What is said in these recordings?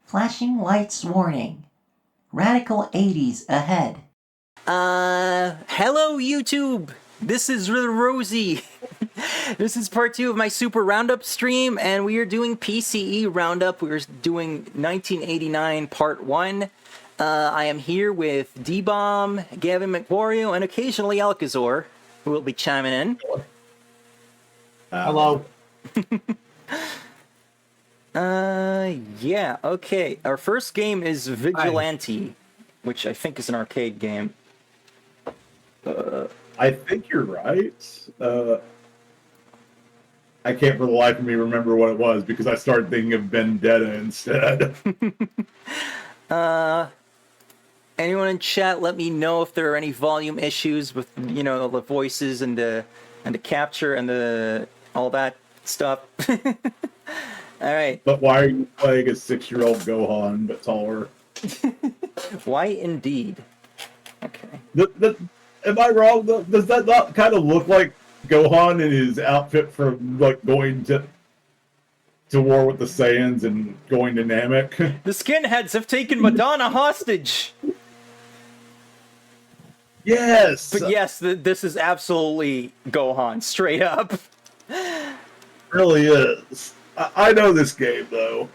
Flashing lights warning. Radical 80s ahead. Hello YouTube! This is Rosie. This is part 2 of my Super Roundup stream, and we are doing PCE Roundup. We're doing 1989 Part 1. I am here with D-Bomb, Gavin McWario, and occasionally Alcazor, who will be chiming in. Hello. Yeah, okay. Our first game is Vigilante, which I think is an arcade game. I think you're right. I can't for the life of me remember what it was because I started thinking of Vendetta instead. Anyone in chat, let me know if there are any volume issues with, you know, the voices and the capture and all that stuff. All right. But why are you playing a 6-year-old Gohan but taller? Why indeed? Okay. Am I wrong? Does that not kind of look like Gohan in his outfit from like going to war with the Saiyans and going to Namek? The skinheads have taken Madonna hostage. Yes. But yes, this is absolutely Gohan, straight up. Really is. I know this game though.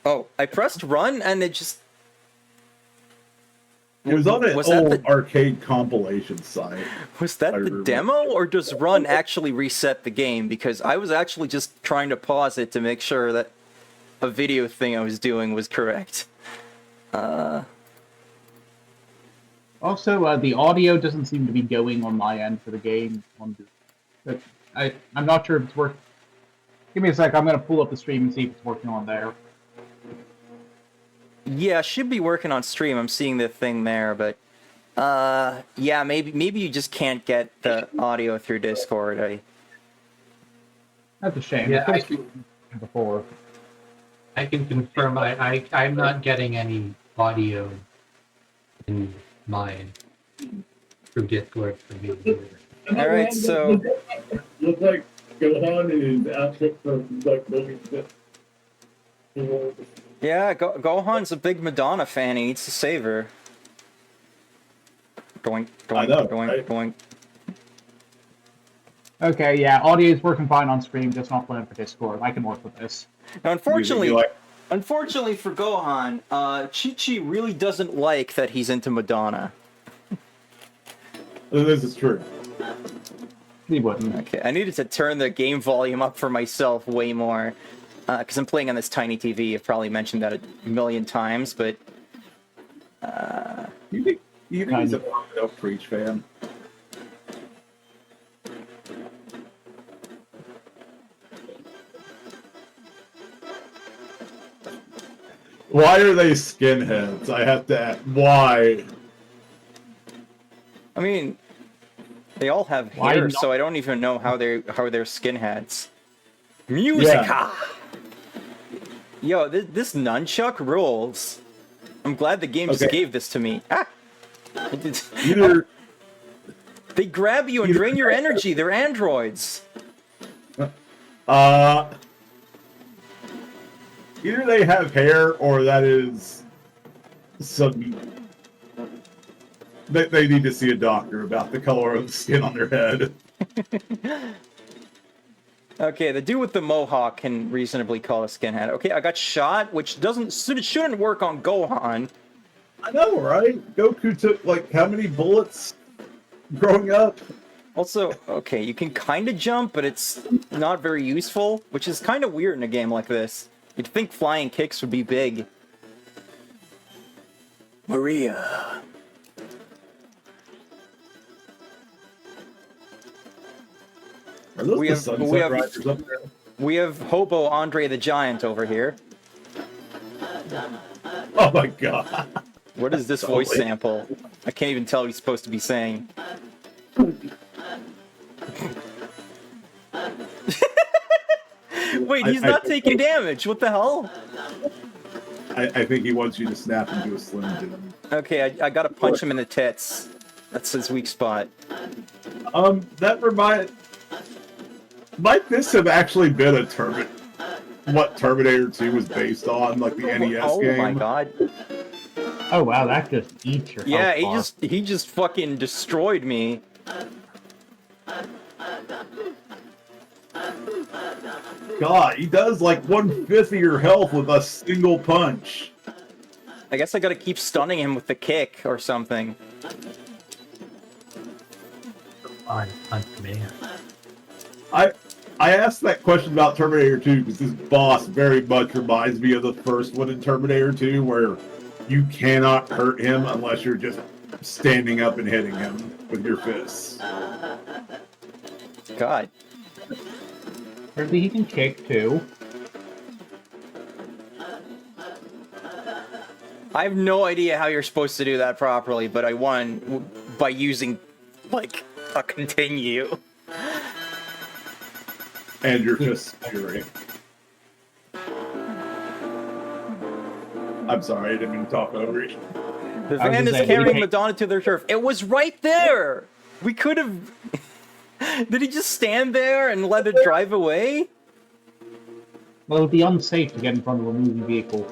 Oh, I pressed run and it just... It was on an old arcade compilation site. Was that the demo, or does run actually reset the game? Because I was actually just trying to pause it to make sure that a video thing I was doing was correct. Also, the audio doesn't seem to be going on my end for the game. I'm not sure if it's working. Give me a sec, I'm going to pull up the stream and see if it's working on there. Yeah, should be working on stream. I'm seeing the thing there, but yeah, maybe you just can't get the audio through Discord. That's a shame. Yeah, Before. I can confirm I'm not getting any audio in mine through Discord for me. All right, so Look like Gohan in his outfit from like going to. yeah, Gohan's a big Madonna fan. He needs to save her. Going. Okay, yeah, audio is working fine on stream, just not playing for Discord. I can work with this. Now, unfortunately for Gohan, Chi-Chi really doesn't like that he's into Madonna. This is true. He wouldn't. Okay, I needed to turn the game volume up for myself way more, because I'm playing on this tiny TV. I've probably mentioned that a million times, but... You think he's a Roundup Preach fan? Why are they skinheads? I have to ask. Why? I mean, they all have hair, so I don't even know how they're skinheads. Musica! Yeah. Yo, this nunchuck rules. I'm glad the game just gave this to me. Ah! Either they grab you and drain your energy. They're androids. Either they have hair or that is some. They need to see a doctor about the color of the skin on their head. Okay, the dude with the mohawk can reasonably call a skinhead. Okay, I got shot, which shouldn't work on Gohan. I know, right? Goku took like how many bullets growing up? Also, okay, you can kind of jump, but it's not very useful, which is kind of weird in a game like this. You'd think flying kicks would be big. Maria. Are those the Sunset Riders up there? We have Hobo Andre the Giant over here. Oh my god. What is this voice sample? I can't even tell what he's supposed to be saying. Wait, he's not taking damage. What the hell? I think he wants you to snap into a Slim Jim. Okay, I gotta punch him in the tits. That's his weak spot. That might this have actually been a tournament what Terminator 2 was based on, like the NES game. Oh my god. Oh wow, that just eats your Yeah, health bar. he just fucking destroyed me. God, he does like 1/5 of your health with a single punch. I guess I gotta keep stunning him with the kick or something. On me. I asked that question about Terminator 2 because this boss very much reminds me of the first one in Terminator 2, where you cannot hurt him unless you're just standing up and hitting him with your fists. God. Apparently he can kick too. I have no idea how you're supposed to do that properly, but I won by using, like, a continue. And your fist fury. I'm sorry, I didn't mean to talk over you. The I was van gonna is say, carrying did he- Madonna to their turf. It was right there! We could have... Did he just stand there and let it drive away? Well, it would be unsafe to get in front of a moving vehicle.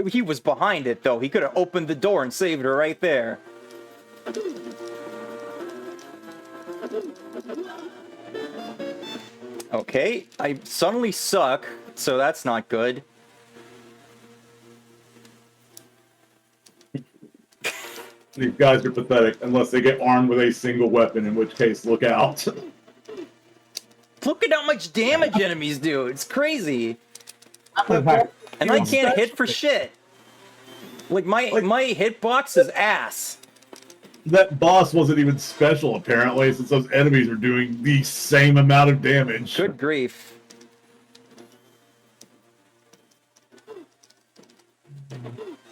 He was behind it, though. He could have opened the door and saved her right there. Okay, I suddenly suck, so that's not good. These guys are pathetic unless they get armed with a single weapon, in which case, look out. Look at how much damage enemies do. It's crazy. In fact, And I can't hit for shit. Like, my hitbox is ass. That boss wasn't even special, apparently, since those enemies are doing the same amount of damage. Good grief.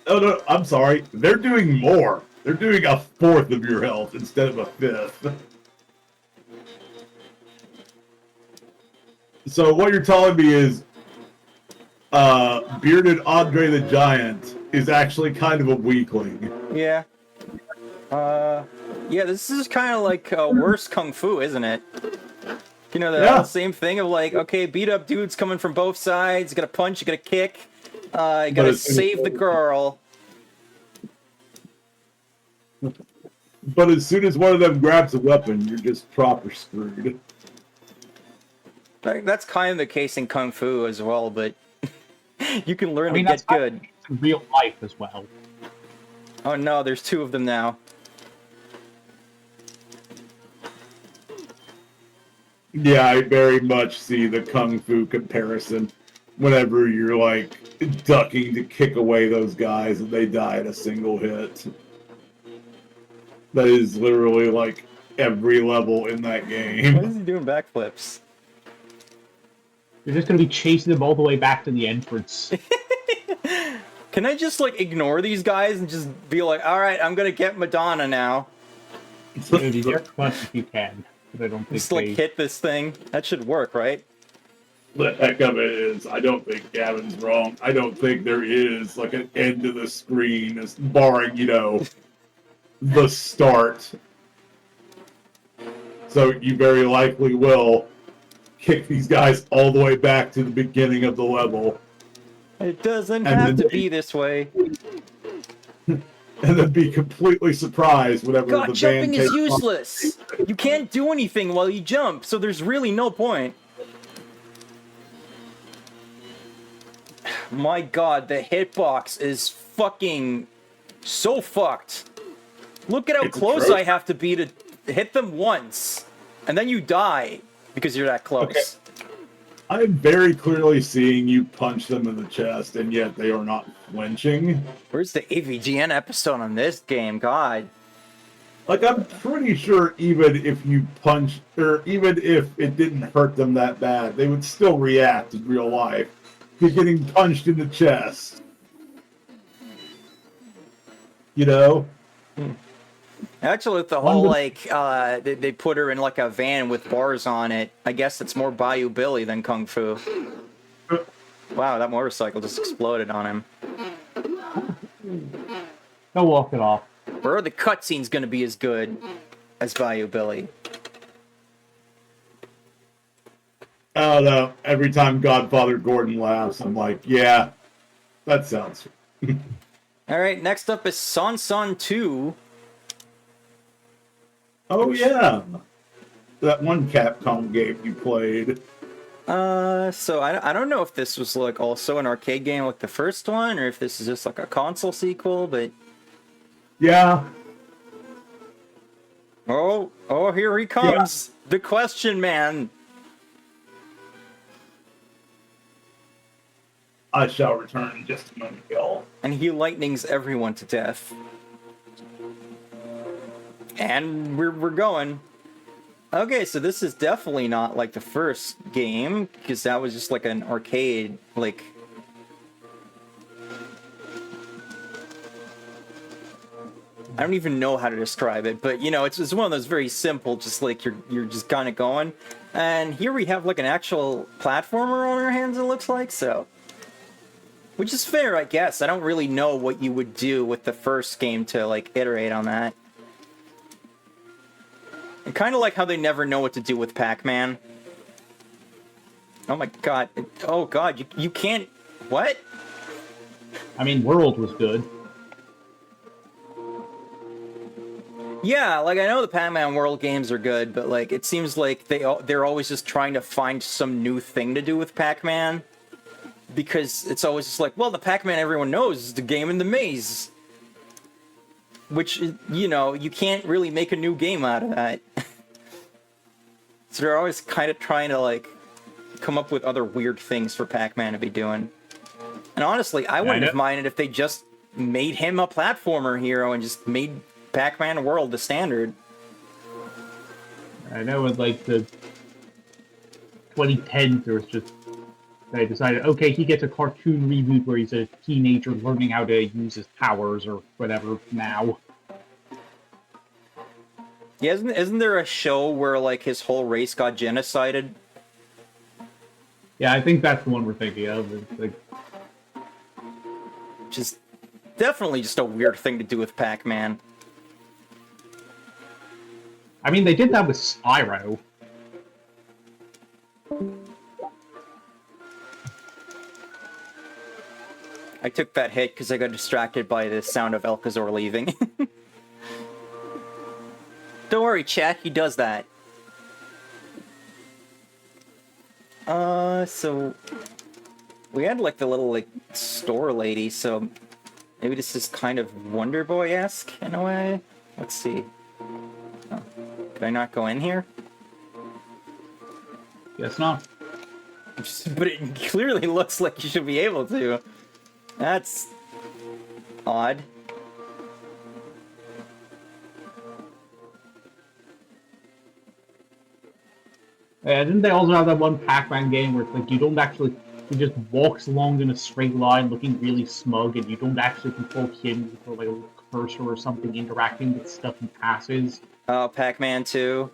Oh, no, I'm sorry. They're doing more. They're doing 1/4 of your health instead of 1/5. So what you're telling me is Bearded Andre the Giant is actually kind of a weakling. Yeah. Yeah, this is kind of like worse Kung Fu, isn't it? You know, the Yeah. same thing of like, okay, beat up dudes coming from both sides. You gotta punch, you gotta kick. You But gotta it's- save the girl. But as soon as one of them grabs a weapon, you're just proper screwed. That's kind of the case in Kung Fu as well, but you can learn I mean, to that's get good. in real life as well. Oh no, there's 2 of them now. Yeah, I very much see the Kung Fu comparison whenever you're like ducking to kick away those guys and they die at a single hit. That is literally like every level in that Why game. is he doing backflips? You're just going to be chasing them all the way back to the entrance. Can I just like ignore these guys and just be like, all right, I'm gonna get Madonna now? It'd be very fun if you can. But I don't think Just like hit this thing. That should work, right? The heck of it is, I don't think Gavin's wrong. I don't think there is like an end to the screen, as barring, the start. So you very likely will kick these guys all the way back to the beginning of the level. It doesn't And have then- to be this way. And then be completely surprised whenever God, the jumping van is takes off. useless. You can't do anything while you jump, so there's really no point. My God, the hitbox is fucking so fucked. Look at how It's close atrocious. I have to be to hit them once, and then you die because you're that close. Okay. I'm very clearly seeing you punch them in the chest, and yet they are not flinching. Where's the AVGN episode on this game? God. Like, I'm pretty sure even if you punch, or even if it didn't hurt them that bad, they would still react in real life. You're getting punched in the chest. You know? Actually, with the whole, like, they put her in, like, a van with bars on it, I guess it's more Bayou Billy than Kung Fu. Wow, that motorcycle just exploded on him. Go walk it off. Where are the cutscenes gonna be as good as Bayou Billy? I don't know. Every time Godfather Gordon laughs, I'm like, yeah, that sounds. All right, next up is Sansan 2. Oh yeah, that one Capcom game you played. So I don't know if this was like also an arcade game like the first one, or if this is just like a console sequel, but Yeah. oh, here he comes, the Question Man. I shall return in just a moment, y'all. And he lightnings everyone to death. And we're going. Okay, so this is definitely not like the first game, because that was just like an arcade, like... I don't even know how to describe it, but you know, it's one of those very simple, just like you're just kind of going. And here we have like an actual platformer on our hands, it looks like, so... Which is fair, I guess. I don't really know what you would do with the first game to, like, iterate on that. And kind of like how they never know what to do with Pac-Man. Oh my god. Oh god, you can't... What? I mean, World was good. Yeah, like, I know the Pac-Man World games are good, but, like, it seems like they're always just trying to find some new thing to do with Pac-Man. Because it's always just like, well, the Pac-Man everyone knows is the game in the maze. Which, you know, you can't really make a new game out of that. So they're always kind of trying to, like, come up with other weird things for Pac-Man to be doing. And honestly, I wouldn't have minded if they just made him a platformer hero and just made Pac-Man World the standard. I know in, like, the 2010s, there was just... They decided, okay, he gets a cartoon reboot where he's a teenager learning how to use his powers or whatever now. Yeah, isn't there a show where, like, his whole race got genocided? Yeah, I think that's the one we're thinking of. It's like... Which is definitely just a weird thing to do with Pac-Man. I mean, they did that with Spyro. I took that hit because I got distracted by the sound of Alcazar leaving. Don't worry, chat, he does that. So... We had, like, the little, like, store lady, so... Maybe this is kind of Wonder Boy-esque, in a way? Let's see. Oh. Could I not go in here? Guess not. But it clearly looks like you should be able to. That's... odd. Yeah, didn't they also have that one Pac-Man game where it's like you don't actually... He just walks along in a straight line looking really smug and you don't actually control him with like a little cursor or something interacting with stuff he passes. Oh, Pac-Man 2.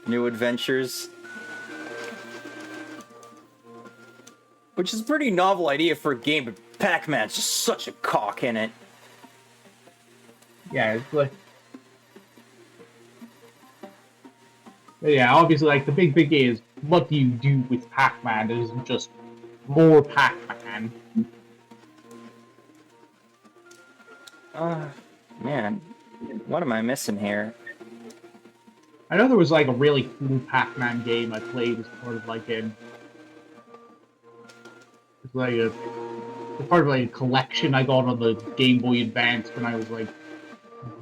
New Adventures. Which is a pretty novel idea for a game, but Pac-Man's just such a cock in it. Yeah, it's like... But yeah, obviously, like, the big thing is, what do you do with Pac-Man that isn't just more Pac-Man? Man. What am I missing here? I know there was, like, a really cool Pac-Man game I played as part of, like, it's like a... It's part of, like, a collection I got on the Game Boy Advance when I was, like,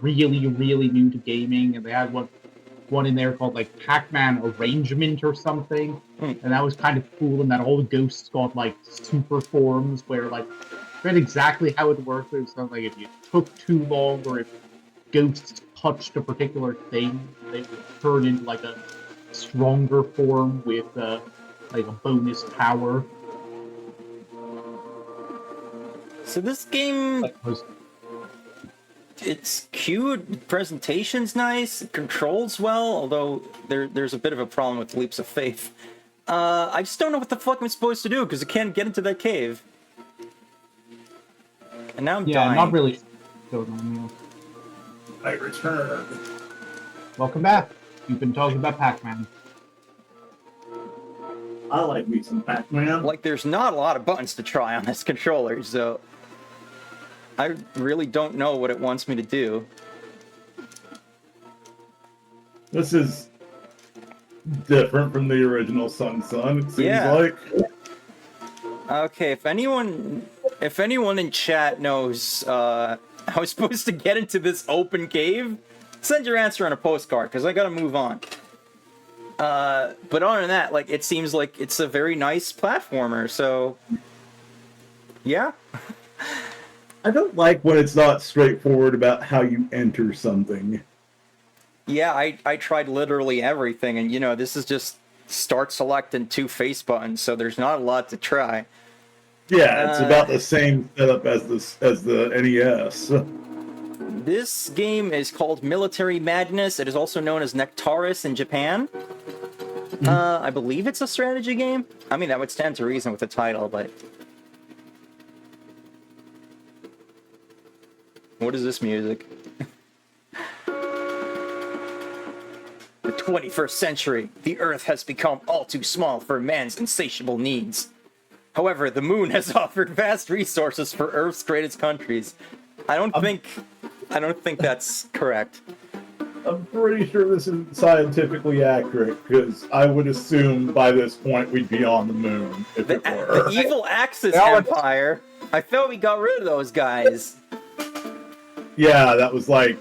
really, really new to gaming, and they had one in there called like Pac-Man Arrangement or something, and that was kind of cool. And that all the ghosts got like super forms where like I read exactly how it worked. It was something like if you took too long or if ghosts touched a particular thing, they would turn into like a stronger form with like a bonus power. So this game... It's cute, presentation's nice, it controls well, although there's a bit of a problem with leaps of faith. I just don't know what the fuck I'm supposed to do, because I can't get into that cave. And now I'm dying. Yeah, not really. I return. Welcome back. You've been talking about Pac-Man. I like me some Pac-Man. Like, there's not a lot of buttons to try on this controller, so I really don't know what it wants me to do. This is different from the original Sun, it seems Yeah. like. Okay, if anyone in chat knows how I'm supposed to get into this open cave, send your answer on a postcard, because I gotta move on. But other than that, like, it seems like it's a very nice platformer, so yeah. I don't like when it's not straightforward about how you enter something. Yeah, I tried literally everything, and you know, this is just start, select, and 2 face buttons, so there's not a lot to try. Yeah, it's about the same setup as the NES. This game is called Military Madness. It is also known as Nectaris in Japan. I believe it's a strategy game. I mean, that would stand to reason with the title, but... What is this music? The 21st century, the Earth has become all too small for man's insatiable needs. However, the moon has offered vast resources for Earth's greatest countries. I don't think that's correct. I'm pretty sure this isn't scientifically accurate, because I would assume by this point we'd be on the moon, if The it were. evil Axis Empire. I thought we got rid of those guys. Yeah, that was like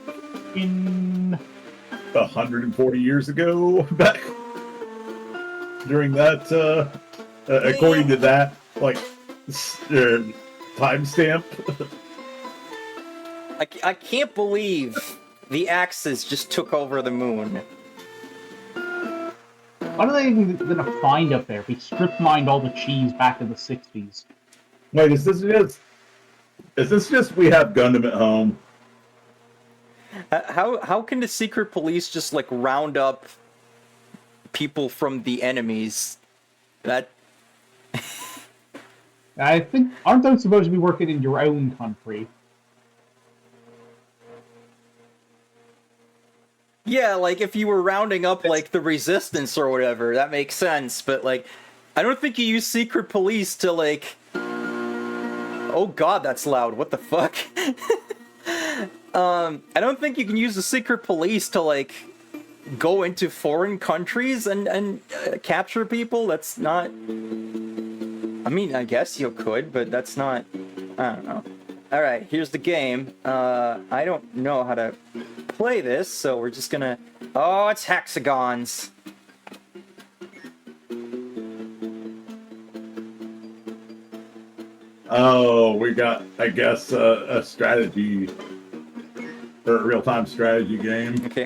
In 140 years ago, back during that, according to that, like, timestamp. I can't believe the Axis just took over the moon. what are they even gonna find up there? We strip mined all the cheese back in the 60s. Wait, is this just we have Gundam at home? How can the secret police just like round up people from the enemies? That I think, aren't those supposed to be working in your own country? yeah, like if you were rounding up like the resistance or whatever, that makes sense. But like, I don't think you use secret police to like. Oh God, that's loud. What the fuck? I don't think you can use the secret police to like go into foreign countries and capture people. That's not. I mean, I guess you could, but that's not. I don't know. All right, here's the game. I don't know how to play this, so we're just gonna. Oh, it's hexagons. Oh, we got, I guess, a strategy, or a real-time strategy game. Okay,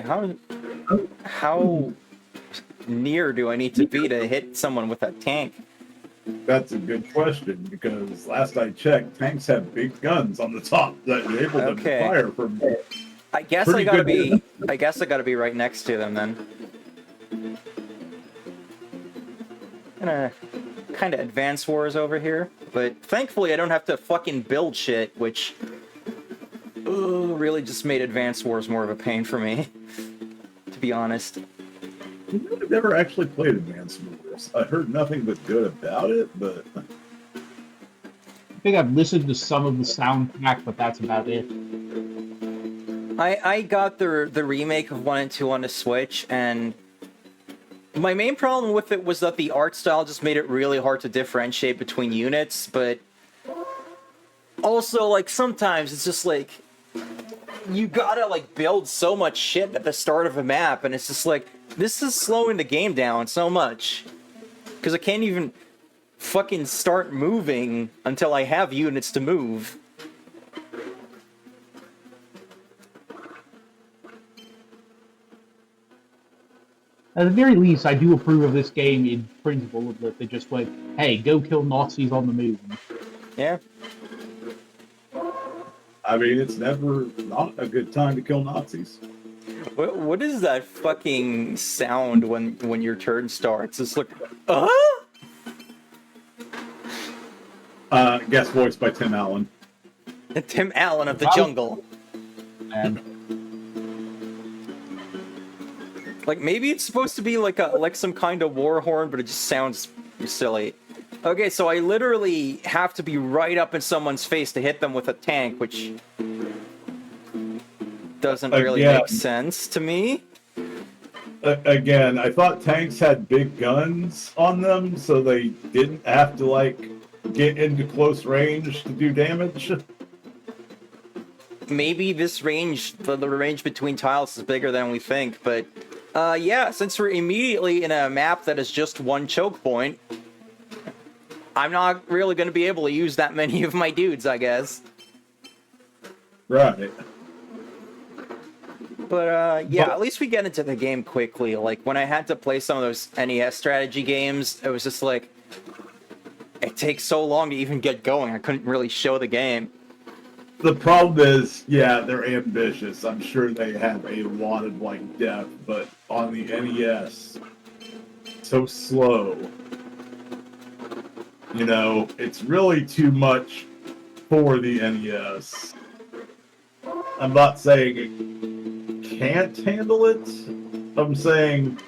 how near do I need to be to hit someone with a tank? That's a good question, because last I checked, tanks have big guns on the top that enable them Okay. to fire from. I guess Pretty I gotta good. be. I guess I gotta be right next to them then. Gonna kind of advance wars over here, but thankfully I don't have to fucking build shit, which really just made advance wars more of a pain for me, to be honest. I've never actually played Advanced Wars. I heard nothing but good about it, but I think I've listened to some of the soundtrack, but that's about it. I got the remake of 1 and 2 on the Switch, and my main problem with it was that the art style just made it really hard to differentiate between units, but also, like, sometimes it's just like, you gotta, like, build so much shit at the start of a map, and it's just like, this is slowing the game down so much. Because I can't even fucking start moving until I have units to move. At the very least, I do approve of this game in principle, that they just went, hey, go kill Nazis on the moon. Yeah. I mean, it's never not a good time to kill Nazis. What is that fucking sound when your turn starts? It's like, Guest voiced by Tim Allen. Tim Allen of the Wow. Jungle. And Like, maybe it's supposed to be like some kind of war horn, but it just sounds You're silly. Okay, so I literally have to be right up in someone's face to hit them with a tank, which doesn't really Again. make sense to me. Again, I thought tanks had big guns on them, so they didn't have to, like, get into close range to do damage. Maybe this range, the range between tiles is bigger than we think, but yeah, since we're immediately in a map that is just one choke point, I'm not really going to be able to use that many of my dudes, I guess. Right. But yeah, at least we get into the game quickly. Like, when I had to play some of those NES strategy games, it was just like, it takes so long to even get going. I couldn't really show the game. The problem is, yeah, they're ambitious. I'm sure they have a lot of, like, depth, but on the NES, so slow. You know, it's really too much for the NES. I'm not saying it can't handle it. I'm saying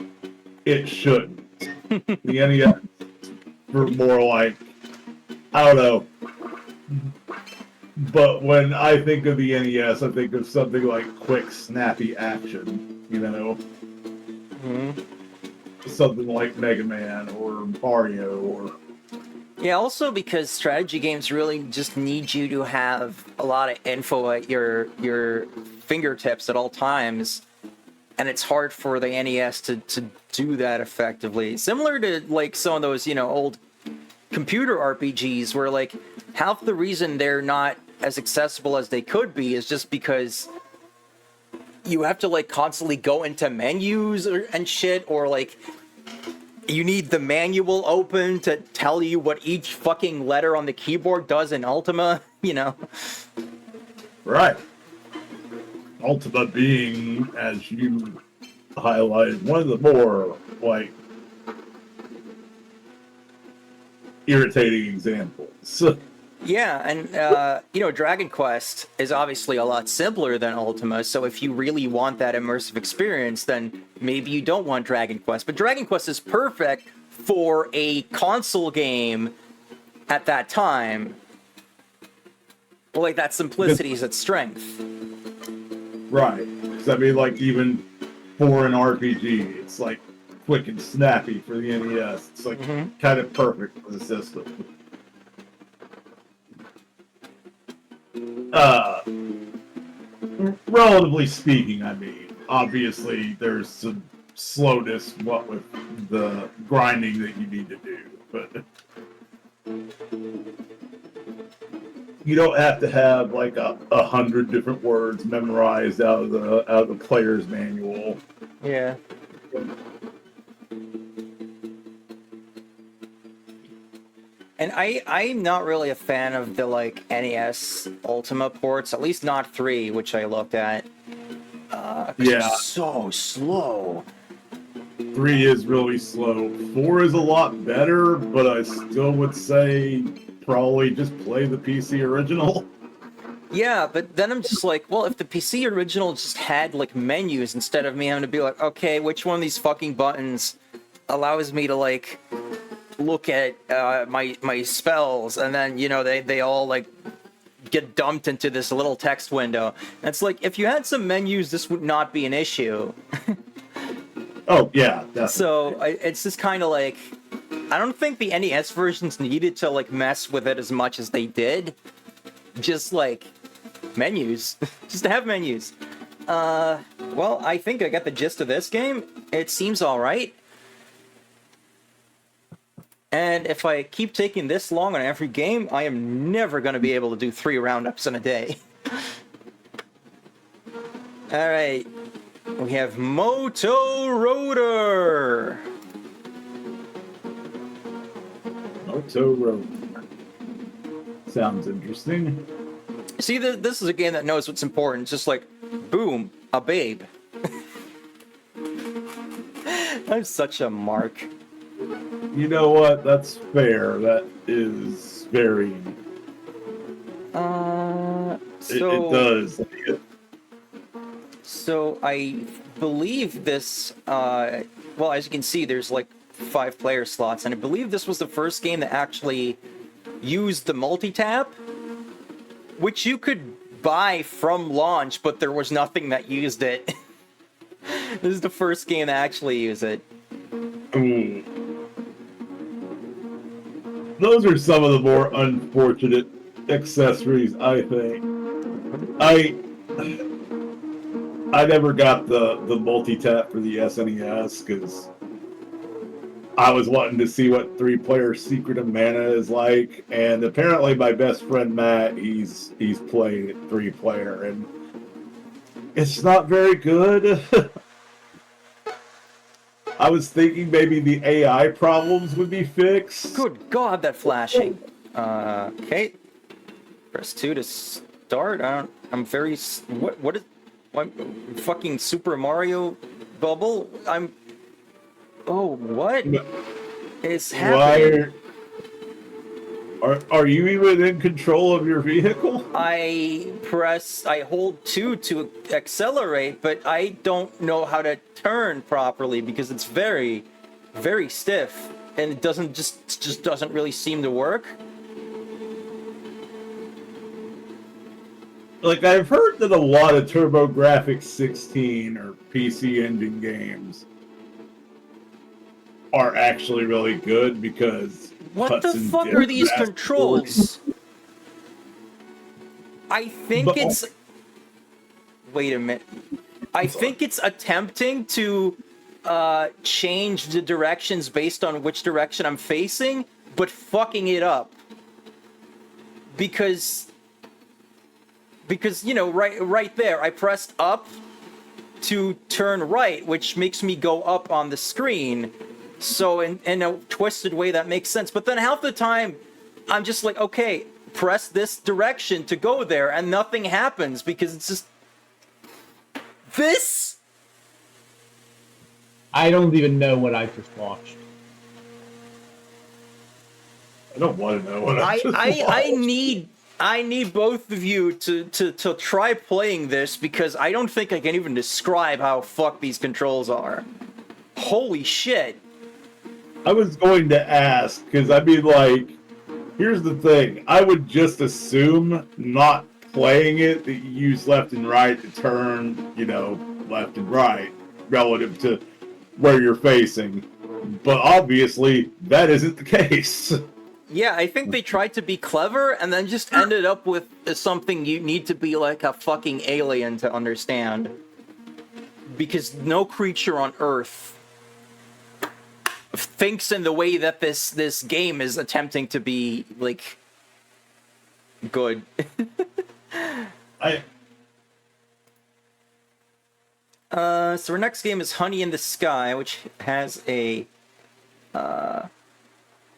it shouldn't. The NES for more like, I don't know. But when I think of the NES, I think of something like quick, snappy action, you know? Something like Mega Man or Mario or... Yeah, also because strategy games really just need you to have a lot of info at your fingertips at all times, and it's hard for the NES to do that effectively. Similar to, like, some of those, you know, old computer RPGs where, like, half the reason they're not as accessible as they could be is just because you have to, like, constantly go into menus and shit, or, like, you need the manual open to tell you what each fucking letter on the keyboard does in Ultima, you know? Right. Ultima being, as you highlighted, one of the more, like, irritating examples. Yeah, and, you know, Dragon Quest is obviously a lot simpler than Ultima, so if you really want that immersive experience, then maybe you don't want Dragon Quest. But Dragon Quest is perfect for a console game at that time. Like, that simplicity is its strength. Right. Because, I mean, like, even for an RPG, it's, like, quick and snappy for the NES. It's, like, kind of perfect for the system. Relatively speaking, I mean, obviously there's some slowness, what with the grinding that you need to do, but you don't have to have like 100 different words memorized out of the player's manual. Yeah. And I'm not really a fan of the, like, NES Ultima ports, at least not 3, which I looked at. 'Cause Yeah. it's so slow. 3 is really slow. 4 is a lot better, but I still would say probably just play the PC original. Yeah, but then I'm just like, well, if the PC original just had, like, menus instead of me having to be like, okay, which one of these fucking buttons allows me to, like, look at my spells, and then, you know, they all, like, get dumped into this little text window. And it's like, if you had some menus, this would not be an issue. Oh, yeah, definitely. So it's just kind of like, I don't think the NES versions needed to, like, mess with it as much as they did. Just, like, menus. Just to have menus. Well, I think I got the gist of this game. It seems alright. And if I keep taking this long on every game, I am never going to be able to do 3 roundups in a day. Alright. We have Moto Roader. Moto Roader. Sounds interesting. See, this is a game that knows what's important. It's just like, boom, a babe. I'm such a mark. You know what? That's fair. That is very... So... It does. So I believe this, well, as you can see, there's like 5-player slots, and I believe this was the first game that actually used the multi-tap, which you could buy from launch, but there was nothing that used it. This is the first game that actually used it. Ooh. Those are some of the more unfortunate accessories, I think. I never got the multi-tap for the SNES because I was wanting to see what 3-player Secret of Mana is like, and apparently my best friend Matt, he's played 3-player, and it's not very good. I was thinking maybe the AI problems would be fixed. Good God, that flashing. Okay. Press 2 to start. I'm very... What is... What, fucking Super Mario bubble? Oh, what is happening? Are you even in control of your vehicle? I hold 2 to accelerate, but I don't know how to turn properly because it's very, very stiff, and it just doesn't really seem to work. Like, I've heard that a lot of TurboGrafx 16 or PC Engine games are actually really good because what the fuck are these controls? I think it's... Wait a minute. I think it's attempting to change the directions based on which direction I'm facing, but fucking it up. Because you know, right there, I pressed up to turn right, which makes me go up on the screen. So in a twisted way, that makes sense. But then half the time, I'm just like, okay, press this direction to go there, and nothing happens because it's just... This? I don't even know what I just watched. I don't want to know what I just watched. I need both of you to try playing this because I don't think I can even describe how fucked these controls are. Holy shit. I was going to ask, because I mean, like, here's the thing. I would just assume, not playing it, that you use left and right to turn, you know, left and right, relative to where you're facing. But obviously, that isn't the case. Yeah, I think they tried to be clever and then just ended up with something you need to be like a fucking alien to understand. Because no creature on Earth thinks in the way that this game is attempting to be, like, good. So our next game is Honey in the Sky, which has a... well,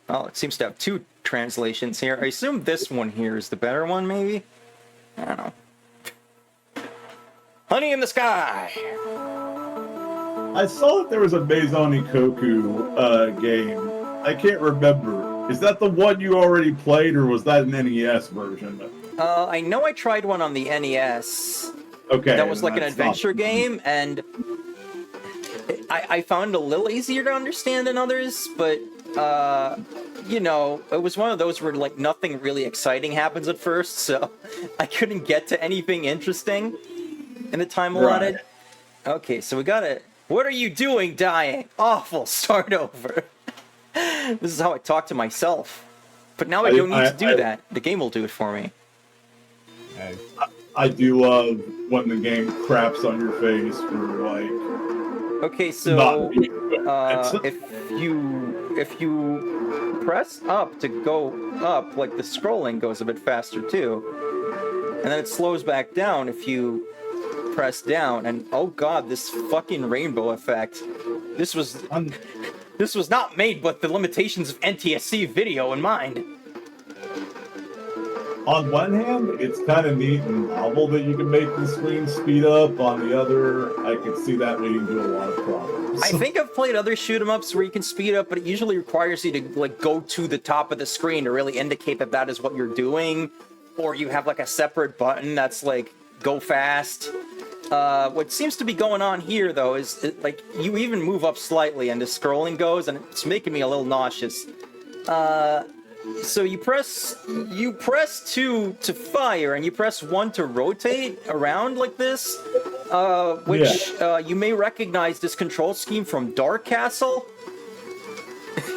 it seems to have 2 translations here. I assume this one here is the better one, maybe? I don't know. Honey in the Sky! I saw that there was a Maison Ikoku game. I can't remember. Is that the one you already played, or was that an NES version? I know I tried one on the NES. Okay. That was like an adventure game, and I found it a little easier to understand than others, but... you know, it was one of those where, like, nothing really exciting happens at first, so I couldn't get to anything interesting in the time allotted. Right. Okay, so we got it. What are you doing, dying? Awful, start over. This is how I talk to myself. But now I don't need to do that. The game will do it for me. I do love when the game craps on your face for, like... Okay, so if you press up to go up, like, the scrolling goes a bit faster too, and then it slows back down if you press down. And oh god, this fucking rainbow effect! This was not made with the limitations of NTSC video in mind. On one hand, it's kind of neat and novel that you can make the screen speed up. On the other, I could see that leading to a lot of problems. I think I've played other shoot-'em-ups where you can speed up, but it usually requires you to, like, go to the top of the screen to really indicate that that is what you're doing, or you have, like, a separate button that's like go fast. What seems to be going on here, though, is like you even move up slightly and the scrolling goes, and it's making me a little nauseous. So you press 2 to fire, and you press 1 to rotate around like this, which you may recognize this control scheme from Dark Castle.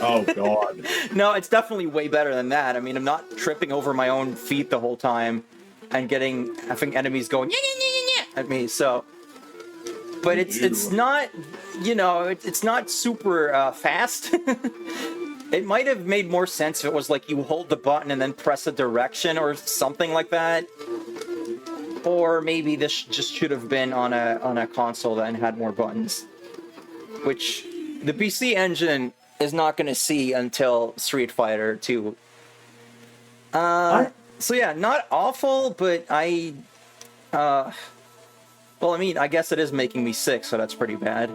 Oh God. No, it's definitely way better than that. I mean, I'm not tripping over my own feet the whole time and having enemies going at me. So, but it's not, it's not super fast. It might have made more sense if it was like you hold the button and then press a direction or something like that. Or maybe this just should have been on a console that had more buttons, which the PC engine is not going to see until Street Fighter 2. So yeah, not awful, but well, I mean, I guess it is making me sick, so that's pretty bad.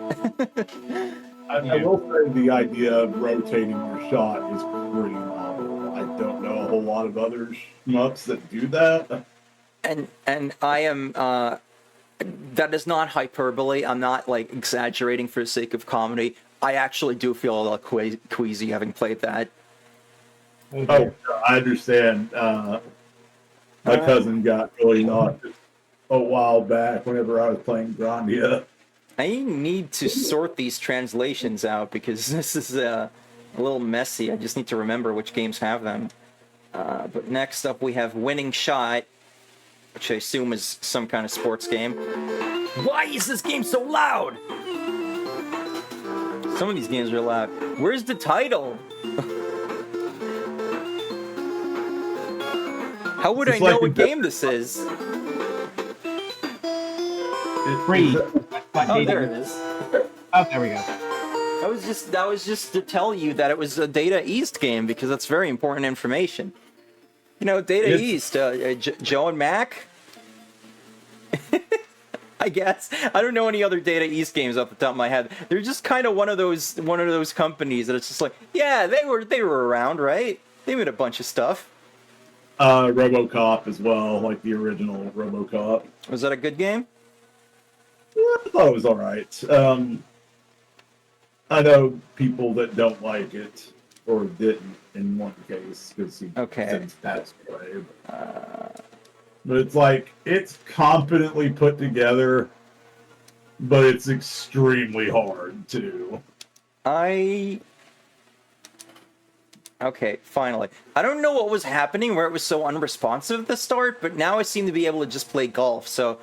I will say the idea of rotating your shot is pretty novel. I don't know a whole lot of other shmups that do that. And I am, that is not hyperbole. I'm not, like, exaggerating for the sake of comedy. I actually do feel a little queasy having played that. Oh, I understand. My cousin got really nauseous a while back whenever I was playing Grandia. I need to sort these translations out because this is a little messy. I just need to remember which games have them. But next up we have Winning Shot, which I assume is some kind of sports game. Why is this game so loud? Some of these games are loud. Where's the title? How would I know what game this is? Free. Oh, there it is. Oh, there we go. That was just to tell you that it was a Data East game because that's very important information. Data East, Joe and Mac. I guess I don't know any other Data East games off the top of my head. They're just kind of one of those companies that it's just like, yeah, they were around, right? They made a bunch of stuff. RoboCop as well, like the original RoboCop. Was that a good game? I thought it was all right. I know people that don't like it or didn't in one case because he since passed away. But it's like it's competently put together, but it's extremely hard too. Okay, finally. I don't know what was happening where it was so unresponsive at the start, but now I seem to be able to just play golf. So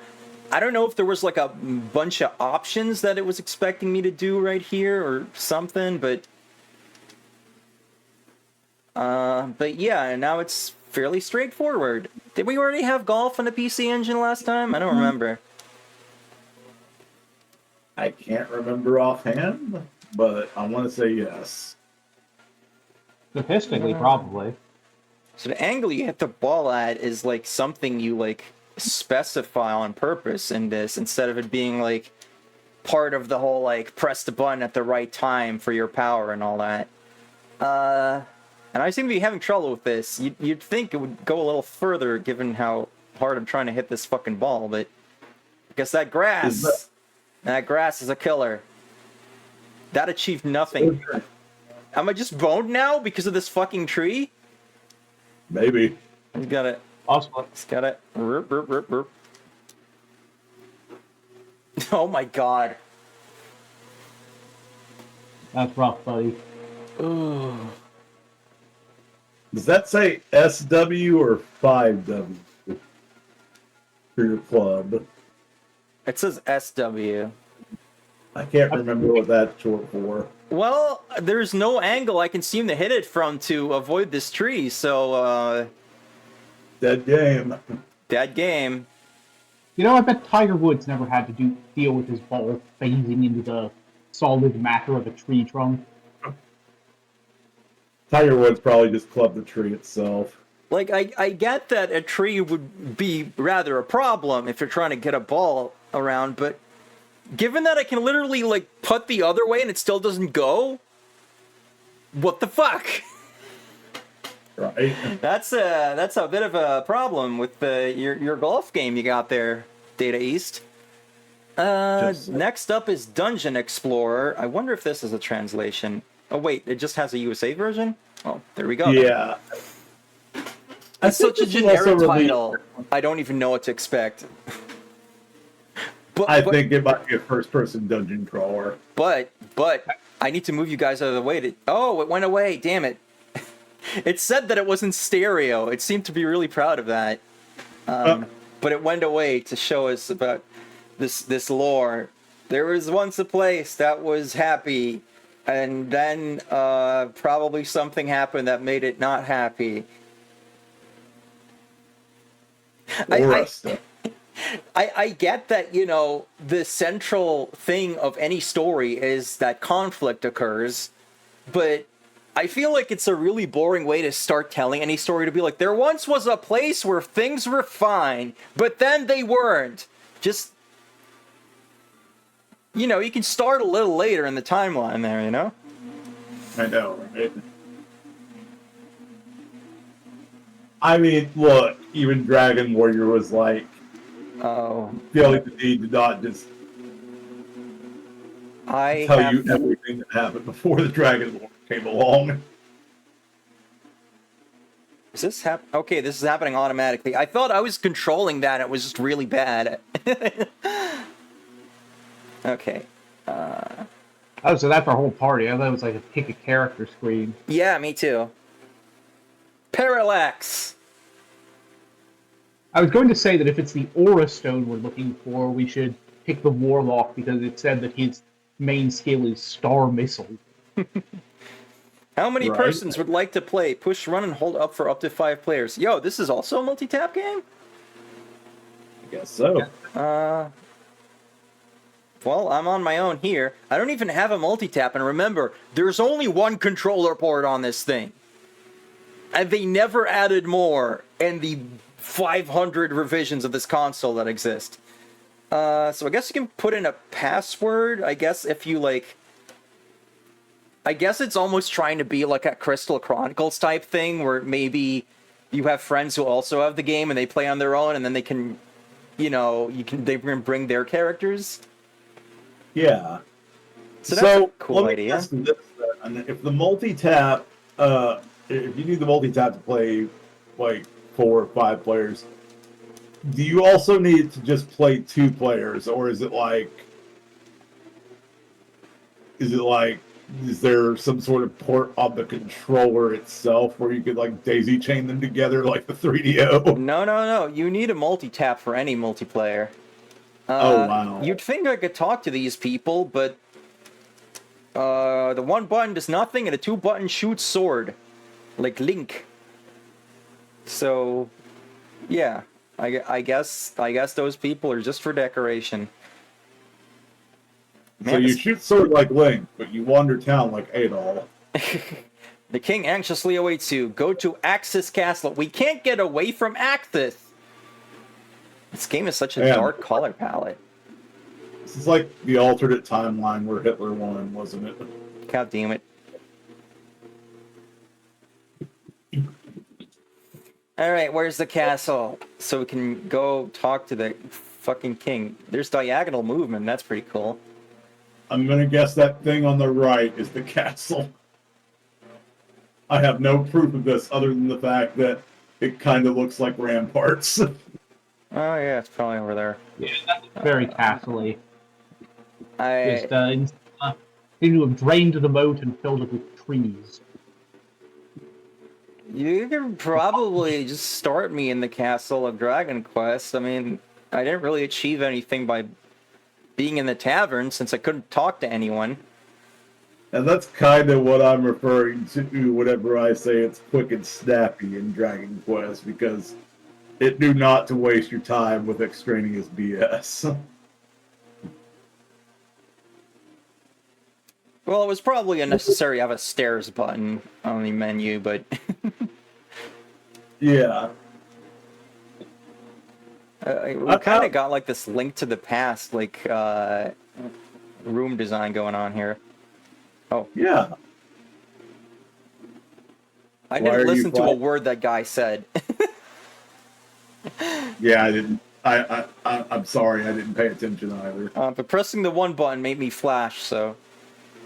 I don't know if there was like a bunch of options that it was expecting me to do right here or something, but yeah, now it's fairly straightforward. Did we already have golf on the PC engine last time? I don't remember. I can't remember offhand, but I want to say yes. Statistically, probably. So the angle you hit the ball at is like something you like specify on purpose in this instead of it being like part of the whole like press the button at the right time for your power and all that. And I seem to be having trouble with this. You'd think it would go a little further given how hard I'm trying to hit this fucking ball, but I guess that grass is a killer. That achieved nothing. Am I just boned now because of this fucking tree? Maybe. You got it. Possibly. It's got it. Roop, roop, roop, roop. Oh my god. That's rough, buddy. Ooh. Does that say SW or 5W for your club? It says SW. I can't remember what that's short for. Well, there's no angle I can seem to hit it from to avoid this tree, so, Dead game. dead game. I bet Tiger Woods never had to deal with his ball phasing into the solid matter of a tree trunk. Tiger Woods probably just clubbed the tree itself. Like, I get that a tree would be rather a problem if you're trying to get a ball around, but given that I can literally, like, putt the other way and it still doesn't go, what the fuck? Right. That's a bit of a problem with your golf game you got there, Data East. Next up is Dungeon Explorer. I wonder if this is a translation. Oh wait, it just has a USA version? Oh, there we go. Yeah. It's such a this was also generic released- title. I don't even know what to expect. I think it might be a first-person dungeon crawler. But I need to move you guys out of the way. Oh, it went away. Damn it. It said that it was in stereo. It seemed to be really proud of that. But it went away to show us about this lore. There was once a place that was happy, and then probably something happened that made it not happy. I get that, you know, the central thing of any story is that conflict occurs, but I feel like it's a really boring way to start telling any story, to be like, there once was a place where things were fine, but then they weren't. Just, you know, you can start a little later in the timeline there, you know? I know, right? I mean, look, even Dragon Warrior was like, Oh. feeling the need to not just tell you everything that happened before the Dragon Warrior came along. Is this okay, this is happening automatically. I thought I was controlling that, it was just really bad. Okay. Oh, so that's our whole party. I thought it was like a pick a character screen. Yeah, me too. Parallax! I was going to say that if it's the Aura Stone we're looking for, we should pick the Warlock because it said that his main skill is Star Missile. How many persons would like to play? Push, run, and hold up for up to 5 players. Yo, this is also a multi-tap game? I guess so. Well, I'm on my own here. I don't even have a multi-tap, and remember, there's only one controller port on this thing. And they never added more in the 500 revisions of this console that exist. So I guess you can put in a password, I guess, if you, like... I guess it's almost trying to be like a Crystal Chronicles type thing, where maybe you have friends who also have the game and they play on their own, and then they can, you know, they can bring their characters. Yeah. So that's a cool let me idea. ask you this, then. If the multi-tap, if you need the multi-tap to play like 4 or 5 players, do you also need to just play 2 players, or is there some sort of port on the controller itself where you could like daisy chain them together like the 3DO? No. You need a multi-tap for any multiplayer. Oh, wow. You'd think I could talk to these people, but the 1 button does nothing and the 2 button shoots sword. Like Link. So, yeah. I guess those people are just for decoration. So you shoot sword like Link, but you wander town like Adol. The king anxiously awaits you. Go to Axis Castle. We can't get away from Axis. This game is such a dark color palette. This is like the alternate timeline where Hitler won, wasn't it? God damn it. Alright, where's the castle? So we can go talk to the fucking king. There's diagonal movement, that's pretty cool. I'm gonna guess that thing on the right is the castle. I have no proof of this other than the fact that it kind of looks like ramparts. Oh yeah, it's probably over there. Yeah, that's very castle-y. I Seem to have drained the moat and filled it with trees. You can probably just start me in the castle of Dragon Quest. I mean, I didn't really achieve anything by being in the tavern since I couldn't talk to anyone. And that's kind of what I'm referring to whenever I say it's quick and snappy in Dragon Quest, because it knew not to waste your time with extraneous BS. Well, it was probably unnecessary to have a stairs button on the menu, but... Yeah. We kind of got like this Link to the Past, like, room design going on here. Oh. Yeah. I didn't listen to a word that guy said. Yeah, I didn't. I'm sorry, I didn't pay attention either. But pressing the one button made me flash, so...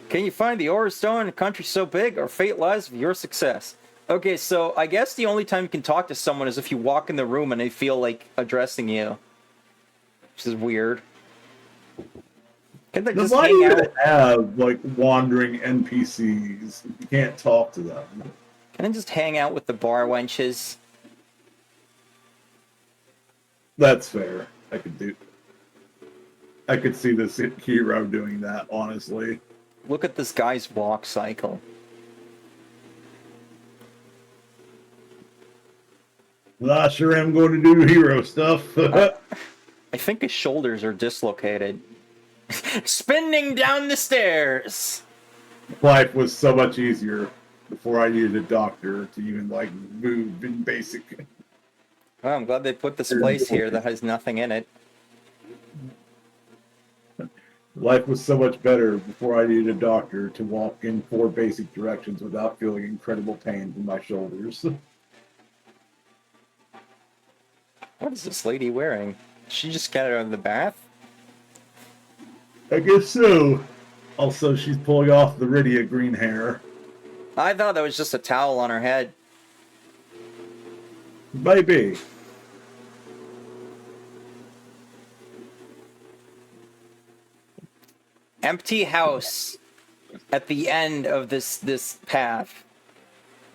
Can you find the Aura Stone in a country so big? Our fate lies with your success. Okay, so I guess the only time you can talk to someone is if you walk in the room and they feel like addressing you. Which is weird. Can they just Why do hang you out? have, like, wandering NPCs? You can't talk to them. Can I just hang out with the bar wenches? That's fair. I could see this hero doing that, honestly. Look at this guy's walk cycle. I sure am going to do hero stuff. I think his shoulders are dislocated. Spinning down the stairs! Life was so much easier before I needed a doctor to even, like, move in basic. Oh, I'm glad they put this place here that has nothing in it. Life was so much better before I needed a doctor to walk in 4 basic directions without feeling incredible pain in my shoulders. What is this lady wearing? Did she just get out of the bath? I guess so. Also, she's pulling off the Rydia green hair. I thought that was just a towel on her head. Maybe. Empty house at the end of this path.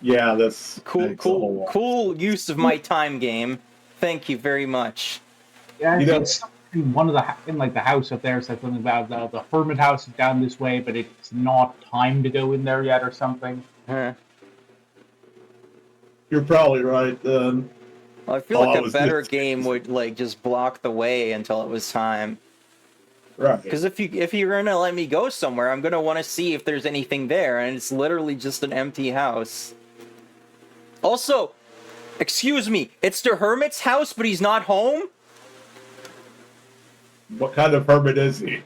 Yeah, that's Cool use of my time, game. Thank you very much. Yeah, You know- it's in one of the the house up there said something about the hermit house is down this way, but it's not time to go in there yet or something. Huh. You're probably right then. Well, I feel Oh, like I a was better just- game would like just block the way until it was time. Right. Because if you're gonna let me go somewhere, I'm gonna want to see if there's anything there, and it's literally just an empty house. Also, excuse me, it's the hermit's house, but he's not home? What kind of hermit is he?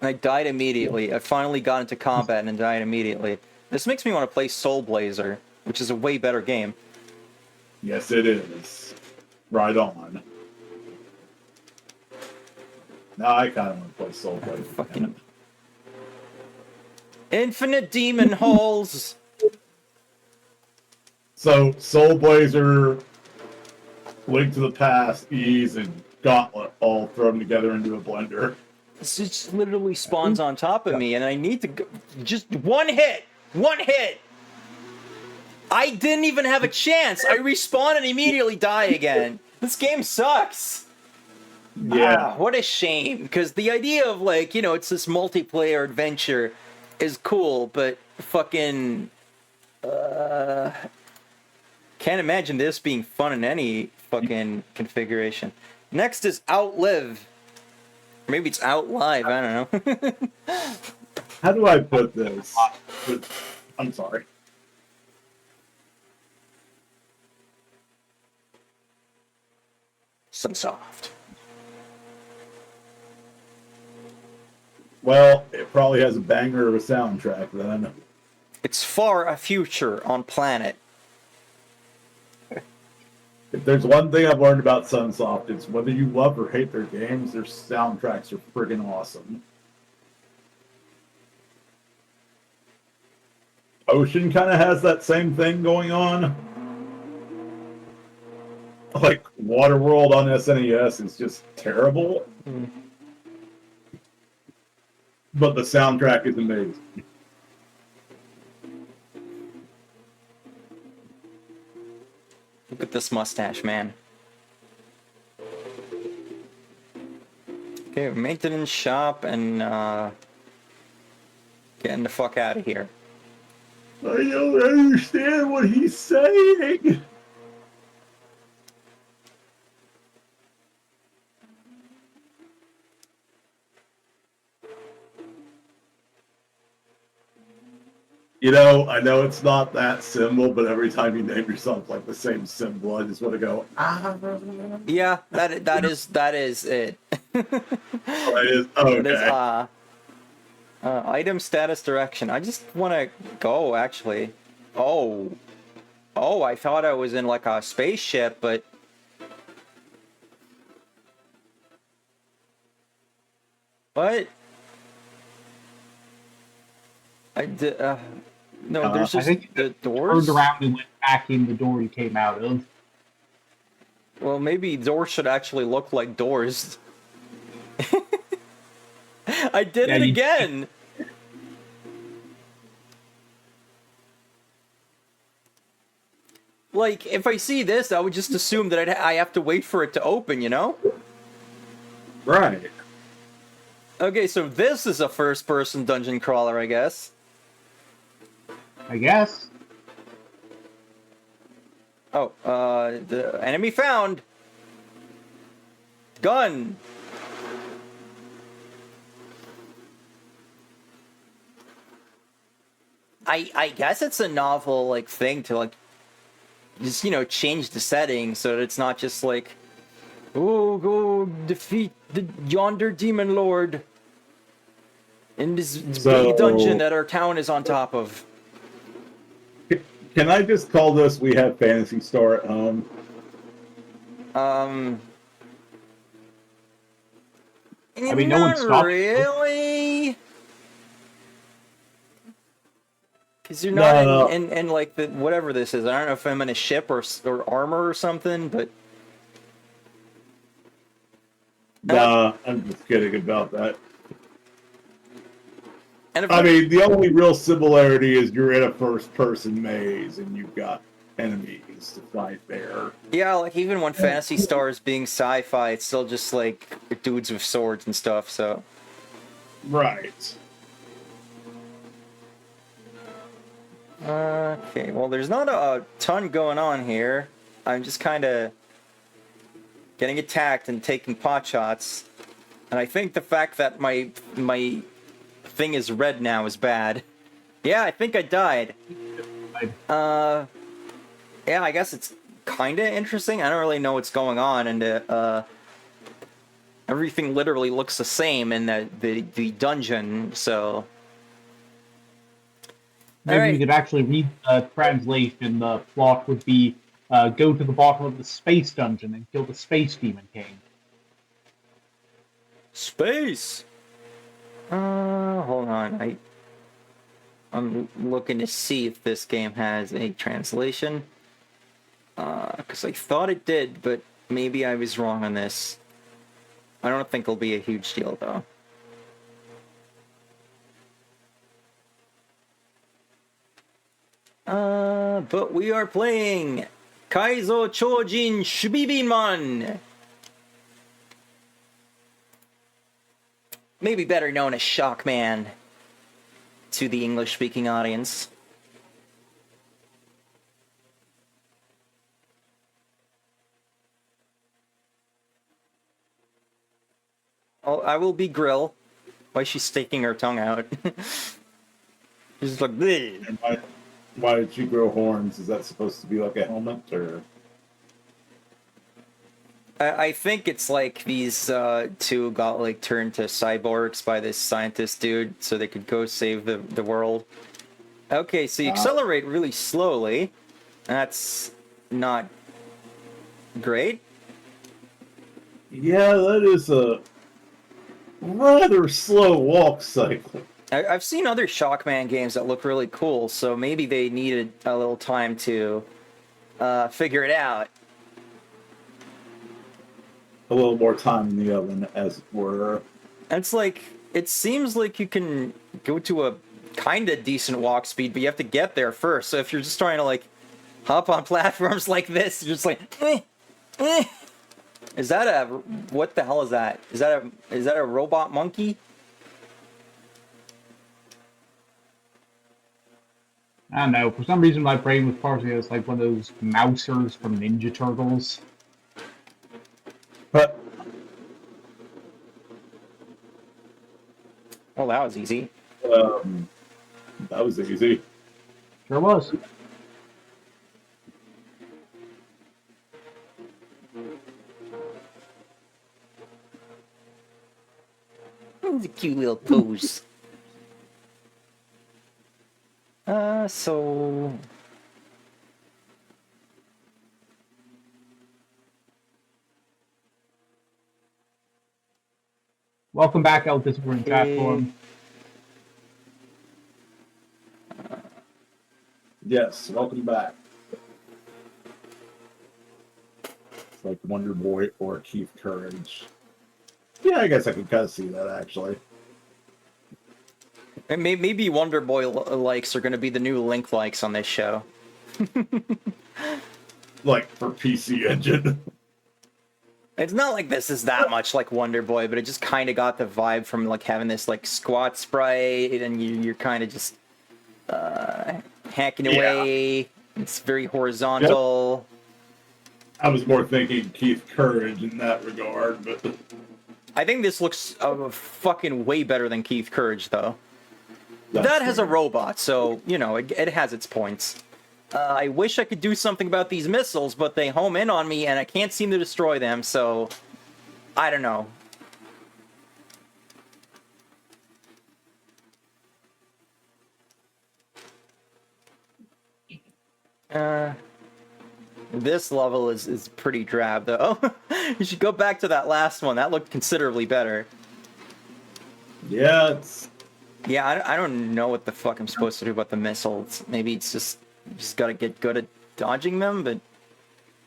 And I died immediately. I finally got into combat and died immediately. This makes me want to play Soul Blazer, which is a way better game. Yes, it is. Right on. Now I kind of want to play Soul Blazer. Fucking infinite demon holes. So, Soul Blazer, Link to the Past, Ease, and Gauntlet all thrown together into a blender. It just literally spawns on top of me, and I need to go. Just one hit! One hit! I didn't even have a chance! I respawn and immediately die again. This game sucks! Yeah. Ah, what a shame. Because the idea of, like, you know, it's this multiplayer adventure is cool, but fucking... can't imagine this being fun in any fucking configuration. Next is Outlive. Maybe it's Outlive, I don't know. How do I put this? I'm sorry. Sunsoft. Well, it probably has a banger of a soundtrack then. It's far a future on planet. If there's one thing I've learned about Sunsoft, it's whether you love or hate their games, their soundtracks are friggin' awesome. Ocean kind of has that same thing going on. Like, Waterworld on SNES is just terrible. But the soundtrack is amazing. Look at this mustache, man. Okay, maintenance shop and getting the fuck out of here. I don't understand what he's saying. You know, I know it's not that symbol, but every time you name yourself like the same symbol, I just want to go, ah. Yeah, that is it. It is, okay. It is item status direction. I just want to go, actually. Oh, I thought I was in like a spaceship, but What? I did. No, there's I just think the you doors. turned around and went back in the door you came out of. Well, maybe doors should actually look like doors. I did Yeah, it you- again. Like, if I see this, I would just assume that I have to wait for it to open, you know? Right. Okay, so this is a first-person dungeon crawler, I guess. I guess. Oh, the enemy found. Gun. I guess it's a novel, like, thing to, like, just, you know, change the setting so that it's not just like, oh, go defeat the yonder demon lord in this big dungeon that our town is on top of. Can I just call this "We Have Fantasy Star at Home"? I mean, no one not stopped you. really. Because you're not No. in like the whatever this is. I don't know if I'm in a ship or armor or something, but Nah, I'm just kidding about that. and if I mean, the only real similarity is you're in a first-person maze and you've got enemies to fight there. yeah, like even when Fantasy Star is being sci-fi, it's still just like dudes with swords and stuff. So Right. okay, well, there's not a ton going on here. I'm just kind of getting attacked and taking pot shots, and I think the fact that my thing is red now is bad. Yeah, I think I died. Yeah, I guess it's kind of interesting. I don't really know what's going on, and everything literally looks the same in the dungeon. So Maybe Alright. you could actually read the translation. The plot would be go to the bottom of the space dungeon and kill the space demon king. Space. Hold on. I'm looking to see if this game has a translation. Because I thought it did, but maybe I was wrong on this. I don't think it'll be a huge deal, though. But we are playing Kaizō Chōjin Shubibinman. Maybe better known as Shockman to the English-speaking audience. Oh, I will be Grill. Why is she sticking her tongue out? She's like, bleh. And why did she grow horns? Is that supposed to be like a helmet, or? I think it's like these two got like turned to cyborgs by this scientist dude so they could go save the world. Okay, so you accelerate really slowly. That's not great. Yeah, that is a rather slow walk cycle. I've seen other Shockman games that look really cool, so maybe they needed a little time to figure it out. A little more time in the oven, as it were. And it's like, it seems like you can go to a kind of decent walk speed, but you have to get there first. So if you're just trying to like hop on platforms like this, you're just like, eh. Is that a, what the hell is that? Is that a robot monkey? I don't know. For some reason, my brain was partially as like one of those mousers from Ninja Turtles. But Well, that was easy. that was easy. Sure was. It's a cute little pose. So... Welcome back, El Discipline chat forum. Yes, welcome back. It's like Wonder Boy or Keith Courage. Yeah, I guess I could kind of see that, actually. And maybe Wonder Boy likes are going to be the new Link likes on this show. Like, for PC Engine. It's not like this is that much like Wonder Boy, but it just kind of got the vibe from like having this like squat sprite, and you're kind of just hacking away. It's very horizontal. Yep. I was more thinking Keith Courage in that regard, but I think this looks fucking way better than Keith Courage, though. That's that has a fair. robot, so, you know, it has its points. I wish I could do something about these missiles, but they home in on me, and I can't seem to destroy them, so... I don't know. This level is pretty drab, though. You should go back to that last one. That looked considerably better. Yeah, it's... Yeah, I don't know what the fuck I'm supposed to do about the missiles. Maybe it's just gotta get good at dodging them, but...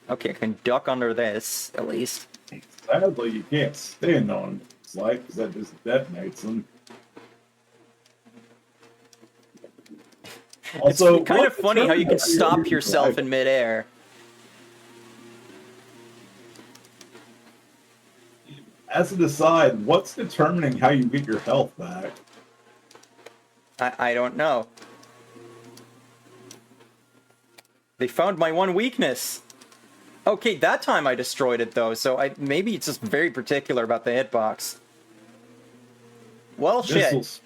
Okay, I can duck under this, at least. Sadly, you can't stand on it's like, because that just detonates them. Also, It's kind of funny how you can stop yourself in midair. As an aside, what's determining how you get your health back? I don't know. They found my one weakness. Okay, that time I destroyed it though, so maybe it's just very particular about the hitbox. Well, shit. Missiles.